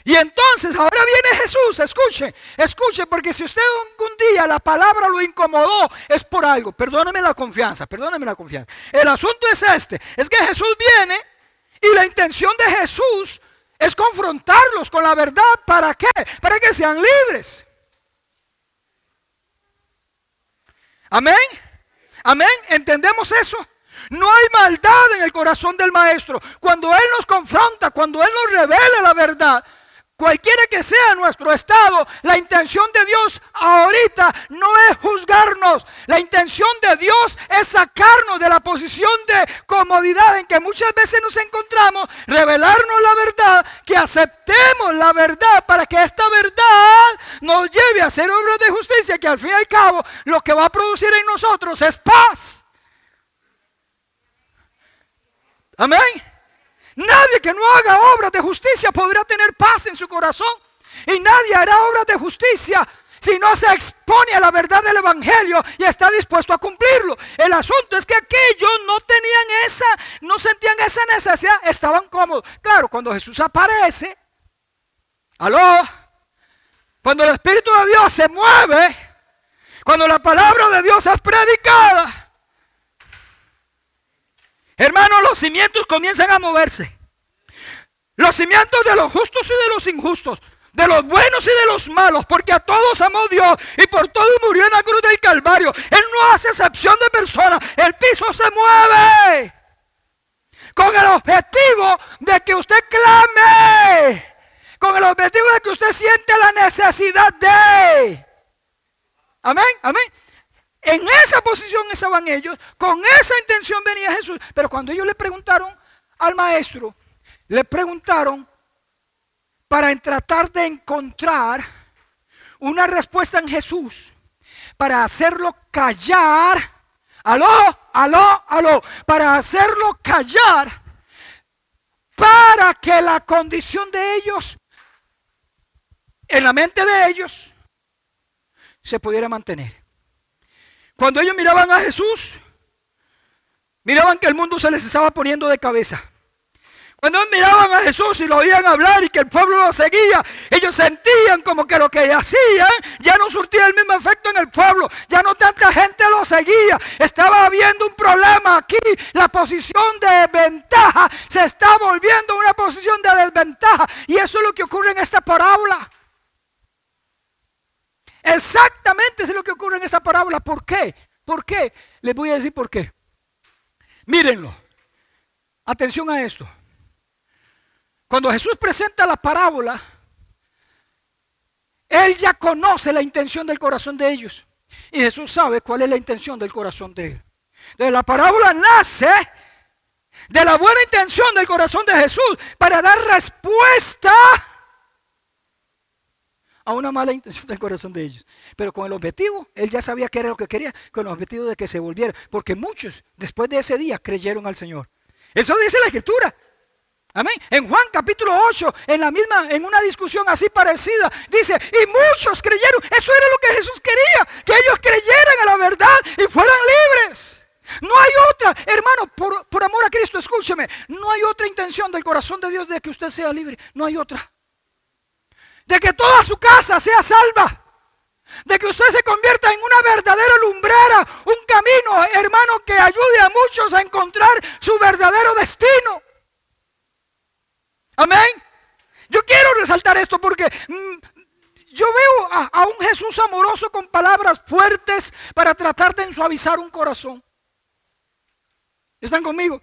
Y entonces ahora viene Jesús, escuche, porque si usted algún día la palabra lo incomodó, es por algo. Perdóneme la confianza. El asunto es es que Jesús viene y la intención de Jesús es confrontarlos con la verdad. ¿Para qué? Para que sean libres. Amén, ¿entendemos eso? No hay maldad en el corazón del maestro. Cuando Él nos confronta, cuando Él nos revela la verdad, cualquiera que sea nuestro estado, la intención de Dios ahorita no es juzgarnos. La intención de Dios es sacarnos de la posición de comodidad en que muchas veces nos encontramos, revelarnos la verdad, que aceptemos la verdad para que esta verdad nos lleve a hacer obras de justicia, que al fin y al cabo lo que va a producir en nosotros es paz. Amén. Nadie que no haga obras de justicia podrá tener paz en su corazón. Y nadie hará obras de justicia si no se expone a la verdad del evangelio y está dispuesto a cumplirlo. El asunto es que aquellos no sentían esa necesidad, estaban cómodos. Claro, cuando Jesús aparece, cuando el Espíritu de Dios se mueve, cuando la palabra de Dios es predicada, hermanos, los cimientos comienzan a moverse. Los cimientos de los justos y de los injustos, de los buenos y de los malos, porque a todos amó Dios y por todos murió en la cruz del Calvario. Él no hace excepción de personas. El piso se mueve con el objetivo de que usted clame, con el objetivo de que usted siente la necesidad de. Amén. En esa posición estaban ellos, con esa intención venía Jesús. Pero cuando ellos le preguntaron al maestro, le preguntaron para tratar de encontrar una respuesta en Jesús, para hacerlo callar, para hacerlo callar, para que la condición de ellos, en la mente de ellos, se pudiera mantener. Cuando ellos miraban a Jesús, miraban que el mundo se les estaba poniendo de cabeza. Cuando miraban a Jesús y lo oían hablar y que el pueblo lo seguía, ellos sentían como que lo que hacían ya no surtía el mismo efecto en el pueblo. Ya no tanta gente lo seguía. Estaba habiendo un problema aquí. La posición de ventaja se está volviendo una posición de desventaja. Y eso es lo que ocurre en esta parábola. Exactamente es lo que ocurre en esta parábola. ¿Por qué? ¿Por qué? Les voy a decir por qué. Mírenlo. Atención a esto. Cuando Jesús presenta la parábola, Él ya conoce la intención del corazón de ellos. Y Jesús sabe cuál es la intención del corazón de Él. Entonces la parábola nace de la buena intención del corazón de Jesús para dar respuesta a una mala intención del corazón de ellos. Pero con el objetivo, Él ya sabía qué era lo que quería, con el objetivo de que se volviera. Porque muchos, después de ese día, creyeron al Señor. Eso dice la Escritura. Amén. En Juan capítulo 8, en una discusión así parecida, dice, y muchos creyeron. Eso era lo que Jesús quería, que ellos creyeran a la verdad y fueran libres. No hay otra, hermano, por amor a Cristo, escúcheme, no hay otra intención del corazón de Dios de que usted sea libre. No hay otra. De que toda su casa sea salva. De que usted se convierta en una verdadera lumbrera, un camino, hermano, que ayude a muchos a encontrar su verdadero destino. Amén. Yo quiero resaltar esto porque yo veo a un Jesús amoroso con palabras fuertes para tratar de suavizar un corazón. ¿Están conmigo?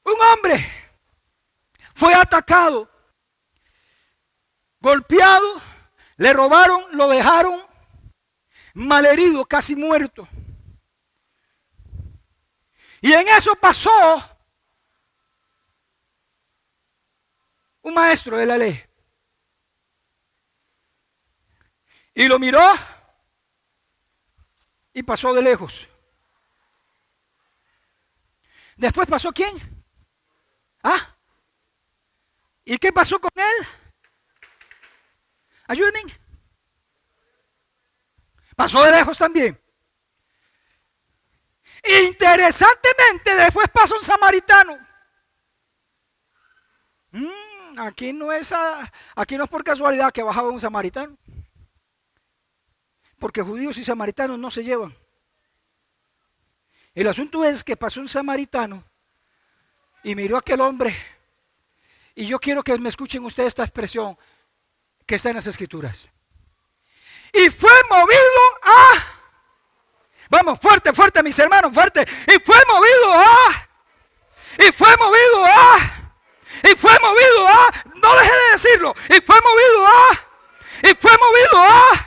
Un hombre fue atacado, golpeado, le robaron, lo dejaron malherido, casi muerto. Y en eso pasó un maestro de la ley. Y lo miró y pasó de lejos. Después pasó ¿quién? ¿Ah? ¿Y qué pasó con él? Ayúdenme. Pasó de lejos también. Interesantemente, después pasó un samaritano. Aquí no es por casualidad que bajaba un samaritano. Porque judíos y samaritanos no se llevan. El asunto es que pasó un samaritano y miró a aquel hombre. Y yo quiero que me escuchen ustedes esta expresión que está en las Escrituras. Y fue movido a... Vamos, fuerte, fuerte, mis hermanos, fuerte. Y fue movido a... Y fue movido a... Y fue movido a... No deje de decirlo. Y fue movido a... Y fue movido a...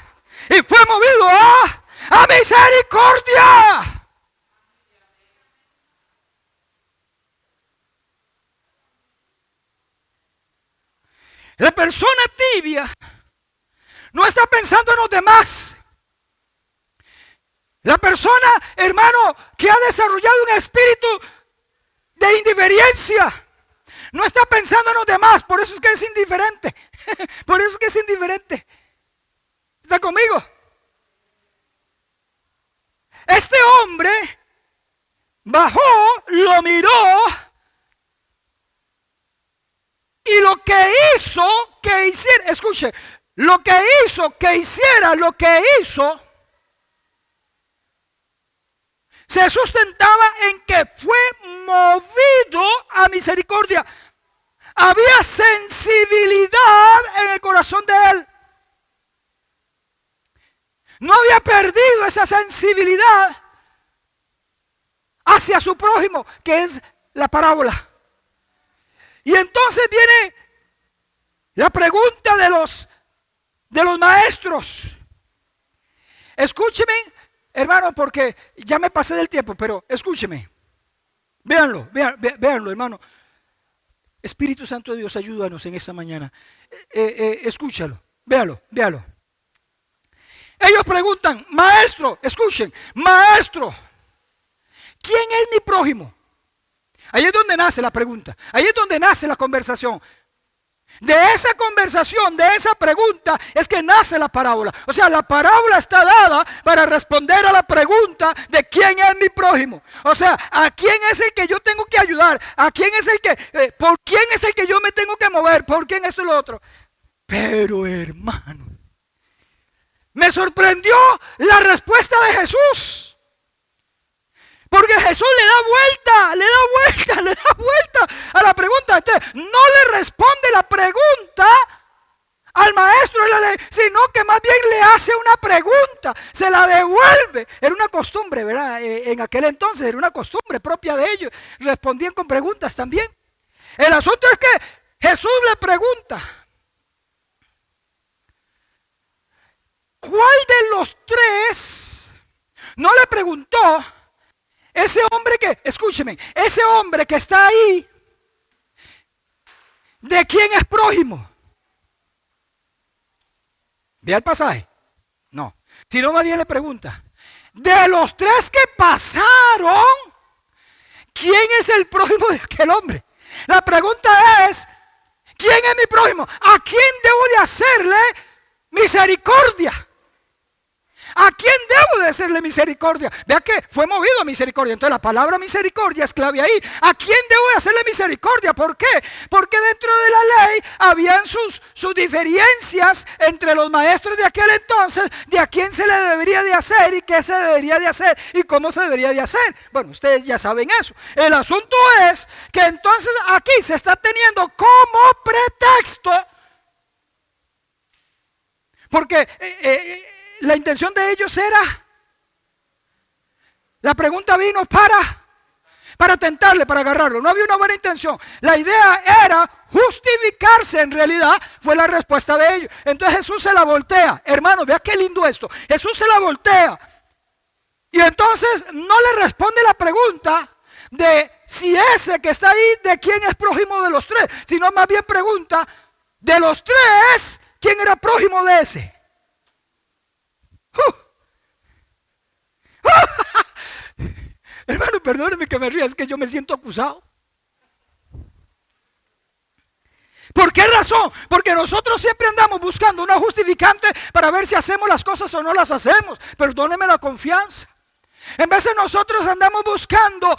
Y fue movido a misericordia. La persona tibia no está pensando en los demás. La persona, hermano, que ha desarrollado un espíritu de indiferencia, no está pensando en los demás. Por eso es que es indiferente. Por eso es que es indiferente. ¿Está conmigo? Este hombre bajó, lo miró, y lo que hizo que hiciera, escuche, lo que hizo que hiciera lo que hizo, se sustentaba en que fue movido a misericordia. Había sensibilidad en el corazón de él. No había perdido esa sensibilidad hacia su prójimo, que es la parábola. Y entonces viene la pregunta de los maestros. Escúcheme, hermano, porque ya me pasé del tiempo, pero escúcheme. Véanlo, véanlo, hermano. Espíritu Santo de Dios, ayúdanos en esta mañana. Escúchalo, véalo. Ellos preguntan, maestro, escuchen, maestro, ¿quién es mi prójimo? Ahí es donde nace la pregunta, ahí es donde nace la conversación. De esa conversación, de esa pregunta, es que nace la parábola. O sea, la parábola está dada para responder a la pregunta de quién es mi prójimo. O sea, ¿a quién es el que yo tengo que ayudar? ¿A quién es el que, por quién es el que yo me tengo que mover? ¿Por quién esto y lo otro? Pero hermano, me sorprendió la respuesta de Jesús. Porque Jesús le da vuelta a la pregunta. Entonces, no le responde la pregunta al maestro de la ley, sino que más bien le hace una pregunta, se la devuelve. Era una costumbre, ¿verdad? En aquel entonces era una costumbre propia de ellos. Respondían con preguntas también. El asunto es que Jesús le pregunta: ¿cuál de los tres? No le preguntó. Ese hombre que, escúcheme, ese hombre que está ahí, ¿de quién es prójimo? ¿Ve el pasaje? No. Si no, más bien le pregunta: de los tres que pasaron, ¿quién es el prójimo de aquel hombre? La pregunta es: ¿quién es mi prójimo? ¿A quién debo de hacerle misericordia? ¿A quién debo de hacerle misericordia? Vea que fue movido a misericordia. Entonces la palabra misericordia es clave ahí. ¿A quién debo de hacerle misericordia? ¿Por qué? Porque dentro de la ley habían sus diferencias entre los maestros de aquel entonces, de a quién se le debería de hacer y qué se debería de hacer y cómo se debería de hacer. Bueno, ustedes ya saben eso. El asunto es que entonces aquí se está teniendo como pretexto, porque la intención de ellos era, la pregunta vino para tentarle, para agarrarlo. No había una buena intención. La idea era justificarse. En realidad fue la respuesta de ellos. Entonces Jesús se la voltea. Hermano, vea qué lindo esto. Jesús se la voltea. Y entonces no le responde la pregunta de si ese que está ahí, de quién es prójimo de los tres, sino más bien pregunta: de los tres, ¿quién era prójimo de ese? Hermano, perdóneme que me ría, es que yo me siento acusado. ¿Por qué razón? Porque nosotros siempre andamos buscando una justificante para ver si hacemos las cosas o no las hacemos. Perdóneme la confianza. En vez de nosotros andamos buscando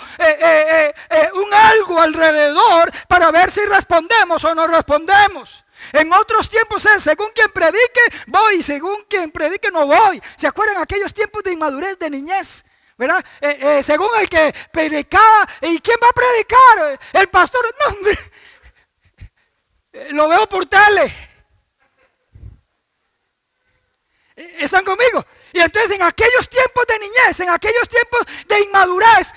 un algo alrededor para ver si respondemos o no respondemos. En otros tiempos es según quien predique voy y según quien predique no voy. ¿Se acuerdan aquellos tiempos de inmadurez, de niñez? ¿Verdad? Según el que predicaba. ¿Y quién va a predicar? El pastor. No, hombre. Lo veo por tele. ¿Están conmigo? Y entonces en aquellos tiempos de niñez, en aquellos tiempos de inmadurez,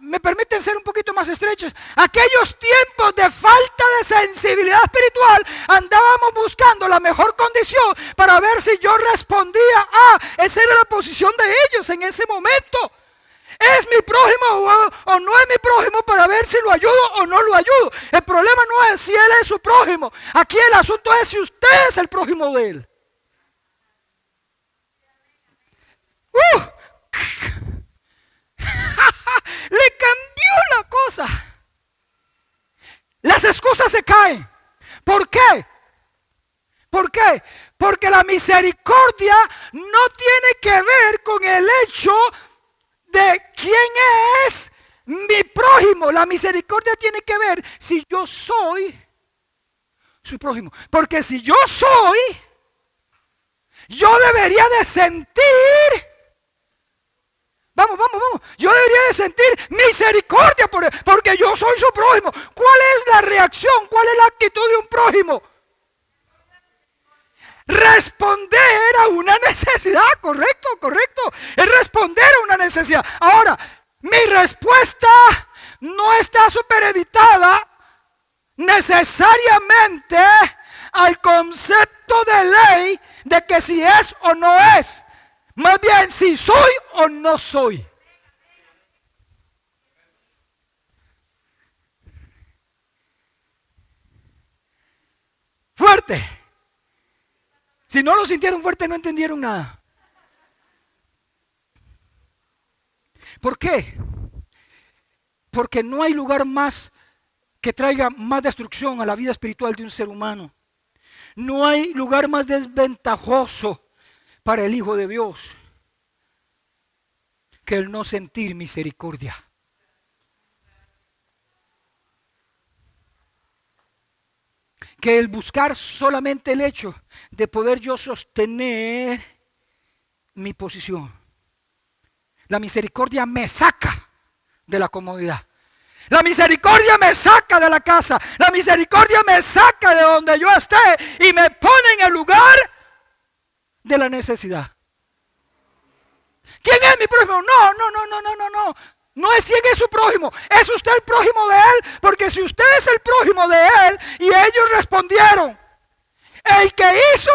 me permiten ser un poquito más estrechos, aquellos tiempos de falta de sensibilidad espiritual, andábamos buscando la mejor condición para ver si yo respondía esa era la posición de ellos en ese momento. ¿Es mi prójimo o no es mi prójimo? Para ver si lo ayudo o no lo ayudo. El problema no es si él es su prójimo. Aquí el asunto es si usted es el prójimo de él. Le cambió la cosa. Las excusas se caen. ¿Por qué? ¿Por qué? Porque la misericordia no tiene que ver con el hecho de quién es mi prójimo. La misericordia tiene que ver si yo soy su prójimo. Porque si yo soy, yo debería de sentir, vamos, yo debería de sentir misericordia por él, porque yo soy su prójimo. ¿Cuál es la reacción? ¿Cuál es la actitud de un prójimo? Responder a una necesidad, correcto. Es responder a una necesidad. Ahora, mi respuesta no está supeditada necesariamente al concepto de ley de que si es o no es. Más bien si soy o no soy. Fuerte. Si no lo sintieron fuerte, no entendieron nada. ¿Por qué? Porque no hay lugar más que traiga más destrucción a la vida espiritual de un ser humano No hay lugar más desventajoso para el Hijo de Dios que el no sentir misericordia. Que el buscar solamente el hecho de poder yo sostener mi posición. La misericordia me saca de la comodidad. La misericordia me saca de la casa. La misericordia me saca de donde yo esté y me pone en el lugar de la necesidad. ¿Quién es mi prójimo? No. No es quién es su prójimo. Es usted el prójimo de él. Porque si usted es el prójimo de él y ellos respondieron, el que hizo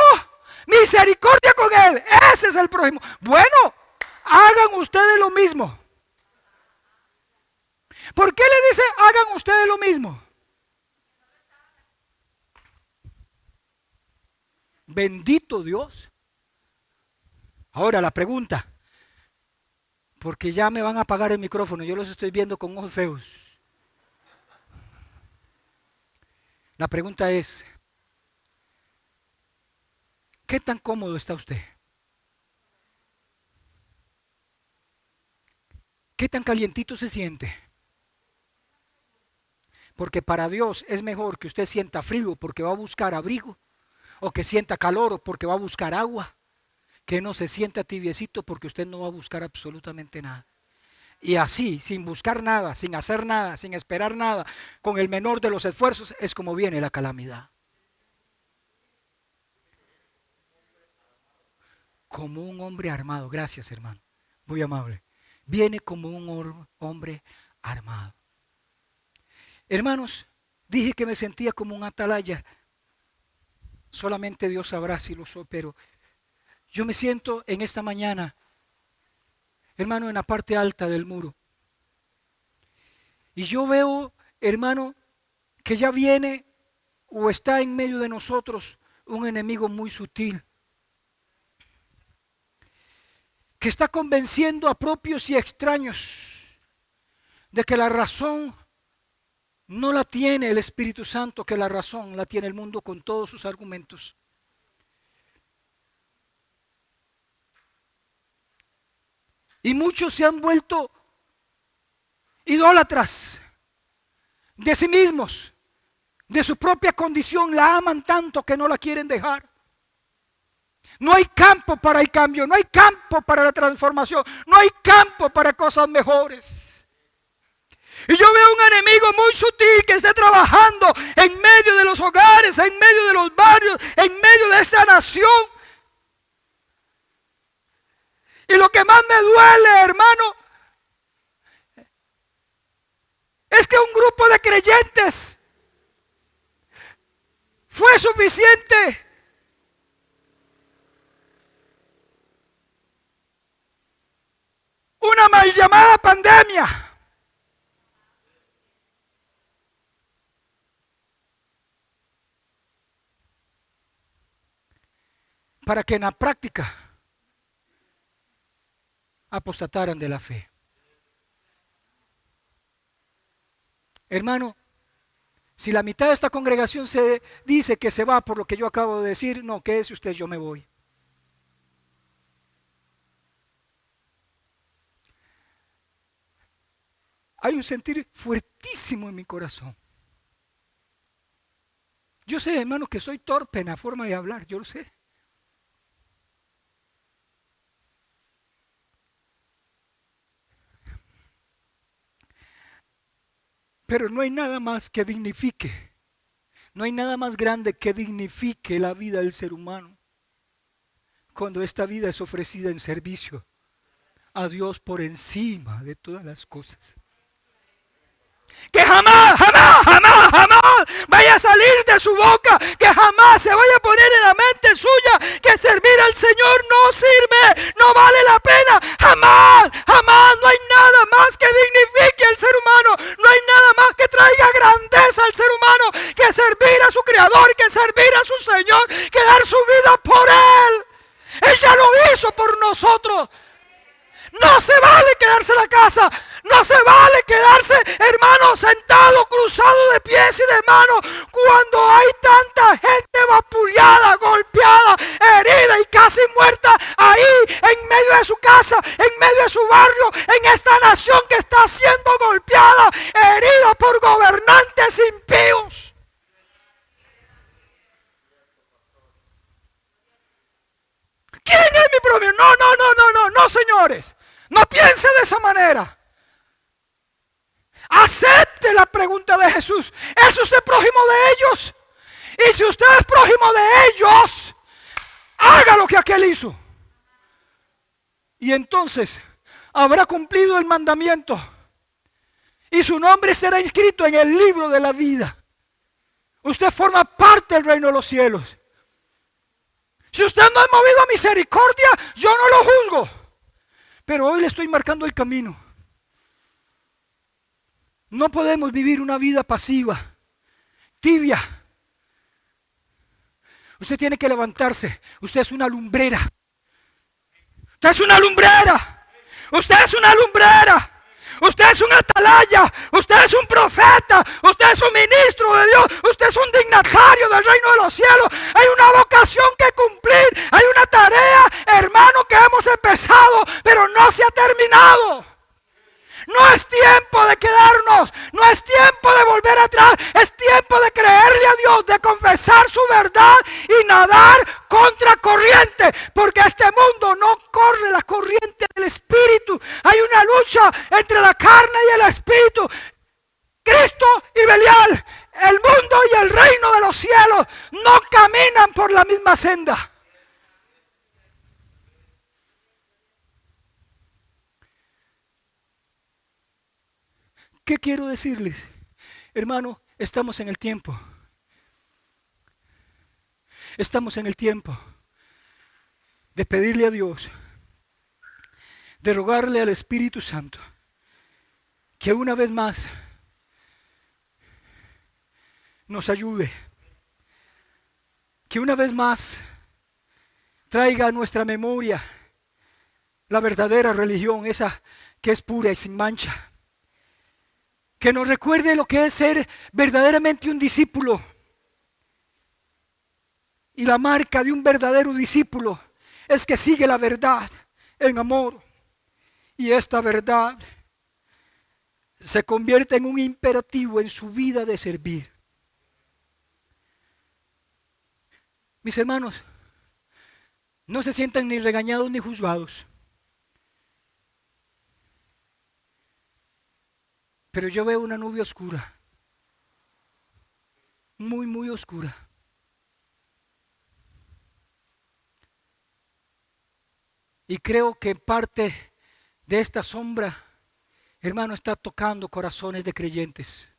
misericordia con él, ese es el prójimo. Bueno, hagan ustedes lo mismo. ¿Por qué le dice hagan ustedes lo mismo? Bendito Dios. Ahora la pregunta, porque ya me van a apagar el micrófono, yo los estoy viendo con ojos feos. La pregunta es, ¿qué tan cómodo está usted? ¿Qué tan calientito se siente? Porque para Dios es mejor que usted sienta frío porque va a buscar abrigo, o que sienta calor porque va a buscar agua, que no se sienta tibiecito porque usted no va a buscar absolutamente nada. Y así, sin buscar nada, sin hacer nada, sin esperar nada, con el menor de los esfuerzos, es como viene la calamidad. Como un hombre armado. Gracias, hermano, muy amable. Viene como un hombre armado. Hermanos, dije que me sentía como un atalaya. Solamente Dios sabrá si lo soy, pero yo me siento en esta mañana, hermano, en la parte alta del muro. Y yo veo, hermano, que ya viene o está en medio de nosotros un enemigo muy sutil, que está convenciendo a propios y extraños de que la razón no la tiene el Espíritu Santo, que la razón la tiene el mundo con todos sus argumentos. Y muchos se han vuelto idólatras de sí mismos, de su propia condición, la aman tanto que no la quieren dejar. No hay campo para el cambio, no hay campo para la transformación, no hay campo para cosas mejores. Y yo veo un enemigo muy sutil que está trabajando en medio de los hogares, en medio de los barrios, en medio de esta nación. Y lo que más me duele, hermano, es que un grupo de creyentes fue suficiente una mal llamada pandemia para que en la práctica apostataran de la fe. Hermano, si la mitad de esta congregación se dice que se va por lo que yo acabo de decir, no, quédese usted, yo me voy. Hay un sentir fuertísimo en mi corazón. Yo sé, hermano, que soy torpe en la forma de hablar, yo lo sé. Pero no hay nada más que dignifique, no hay nada más grande que dignifique la vida del ser humano cuando esta vida es ofrecida en servicio a Dios por encima de todas las cosas. Que jamás vaya a salir de su boca, que jamás se vaya a poner en la mente suya que servir al Señor no sirve, no vale la pena, jamás, no hay nada más que dignifique al ser humano, no hay nada más que traiga grandeza al ser humano que servir a su Creador, que servir a su Señor, que dar su vida por Él. Él ya lo hizo por nosotros. No se vale quedarse en la casa, no No se vale quedarse, hermano, sentado, cruzado de pies y de manos, cuando hay tanta gente vapuleada, golpeada, herida y casi muerta ahí en medio de su casa, en medio de su barrio, en esta nación que está siendo golpeada, herida por gobernantes impíos. ¿Quién es mi prójimo? No, señores. No piense de esa manera. Acepte la pregunta de Jesús. ¿Es usted prójimo de ellos? Y si usted es prójimo de ellos, haga lo que aquel hizo. Y entonces habrá cumplido el mandamiento. Y su nombre será inscrito en el libro de la vida. Usted forma parte del reino de los cielos. Si usted no es movido a misericordia, yo no lo juzgo. Pero hoy le estoy marcando el camino. No podemos vivir una vida pasiva, tibia. Usted tiene que levantarse. Usted es una lumbrera. Usted es una lumbrera. Usted es una lumbrera. Usted es un atalaya, usted es un profeta, usted es un ministro de Dios, usted es un dignatario del reino de los cielos. Hay una vocación que cumplir, hay una tarea, hermano, que hemos empezado, pero no se ha terminado. No es tiempo de quedarnos, no es tiempo de volver atrás, es tiempo de creerle a Dios, de confesar su verdad y nadar contra corriente, porque este mundo no corre la corriente del espíritu. Hay una lucha entre la carne y el espíritu, Cristo y Belial. El mundo y el reino de los cielos no caminan por la misma senda. ¿Qué quiero decirles? Hermano, estamos en el tiempo. Estamos en el tiempo de pedirle a Dios, de rogarle al Espíritu Santo, que una vez más nos ayude, que una vez más traiga a nuestra memoria la verdadera religión, esa que es pura y sin mancha. Que nos recuerde lo que es ser verdaderamente un discípulo. Y la marca de un verdadero discípulo es que sigue la verdad en amor. Y esta verdad se convierte en un imperativo en su vida de servir. Mis hermanos, no se sientan ni regañados ni juzgados. Pero yo veo una nube oscura, muy, muy oscura. Y creo que parte de esta sombra, hermano, está tocando corazones de creyentes.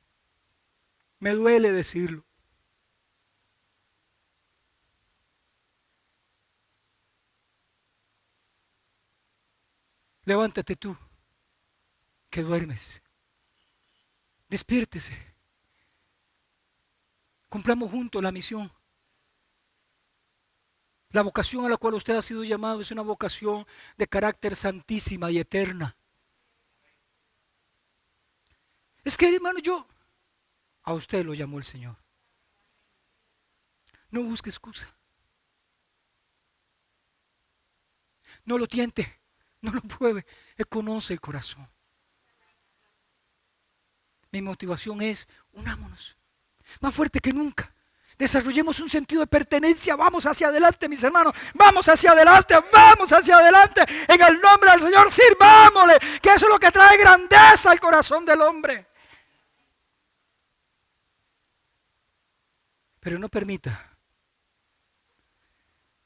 Me duele decirlo. Levántate tú, que duermes. Despiértese. Cumplamos juntos la misión. La vocación a la cual usted ha sido llamado es una vocación de carácter santísima y eterna. Es que, hermano, a usted lo llamó el Señor. No busque excusa. No lo tiente, no lo pruebe. Él conoce el corazón. Mi motivación es, unámonos, más fuerte que nunca. Desarrollemos un sentido de pertenencia. Vamos hacia adelante, mis hermanos. Vamos hacia adelante, vamos hacia adelante. En el nombre del Señor, sirvámosle, que eso es lo que trae grandeza al corazón del hombre. Pero no permita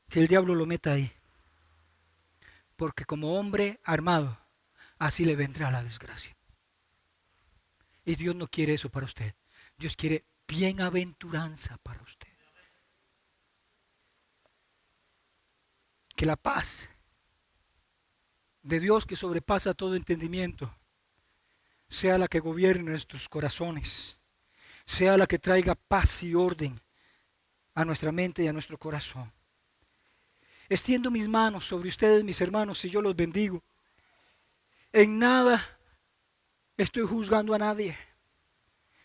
que el diablo lo meta ahí. Porque como hombre armado, así le vendrá la desgracia. Y Dios no quiere eso para usted. Dios quiere bienaventuranza para usted. Que la paz de Dios, que sobrepasa todo entendimiento, sea la que gobierne nuestros corazones, sea la que traiga paz y orden a nuestra mente y a nuestro corazón. Extiendo mis manos sobre ustedes, mis hermanos, y yo los bendigo. En nada estoy juzgando a nadie.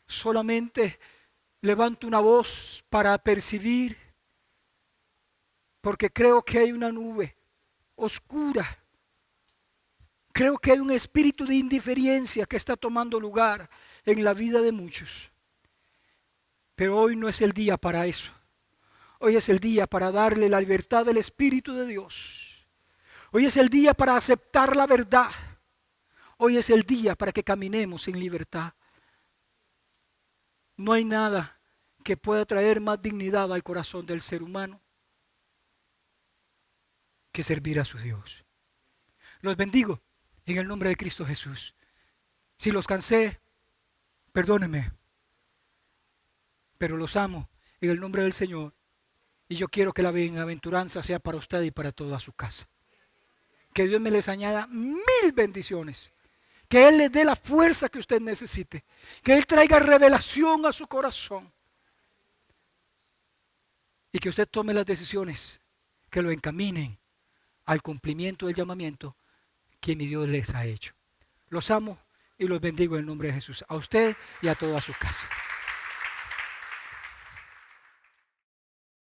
Solamente levanto una voz para percibir, porque creo que hay una nube oscura. Creo que hay un espíritu de indiferencia que está tomando lugar en la vida de muchos. Pero hoy no es el día para eso. Hoy es el día para darle la libertad del Espíritu de Dios. Hoy es el día para aceptar la verdad. Hoy es el día para que caminemos en libertad. No hay nada que pueda traer más dignidad al corazón del ser humano que servir a su Dios. Los bendigo en el nombre de Cristo Jesús. Si los cansé, perdónenme, pero los amo en el nombre del Señor. Y yo quiero que la bienaventuranza sea para usted y para toda su casa. Que Dios me les añada 1000 bendiciones. Que Él les dé la fuerza que usted necesite. Que Él traiga revelación a su corazón. Y que usted tome las decisiones que lo encaminen al cumplimiento del llamamiento que mi Dios les ha hecho. Los amo y los bendigo en el nombre de Jesús. A usted y a toda su casa.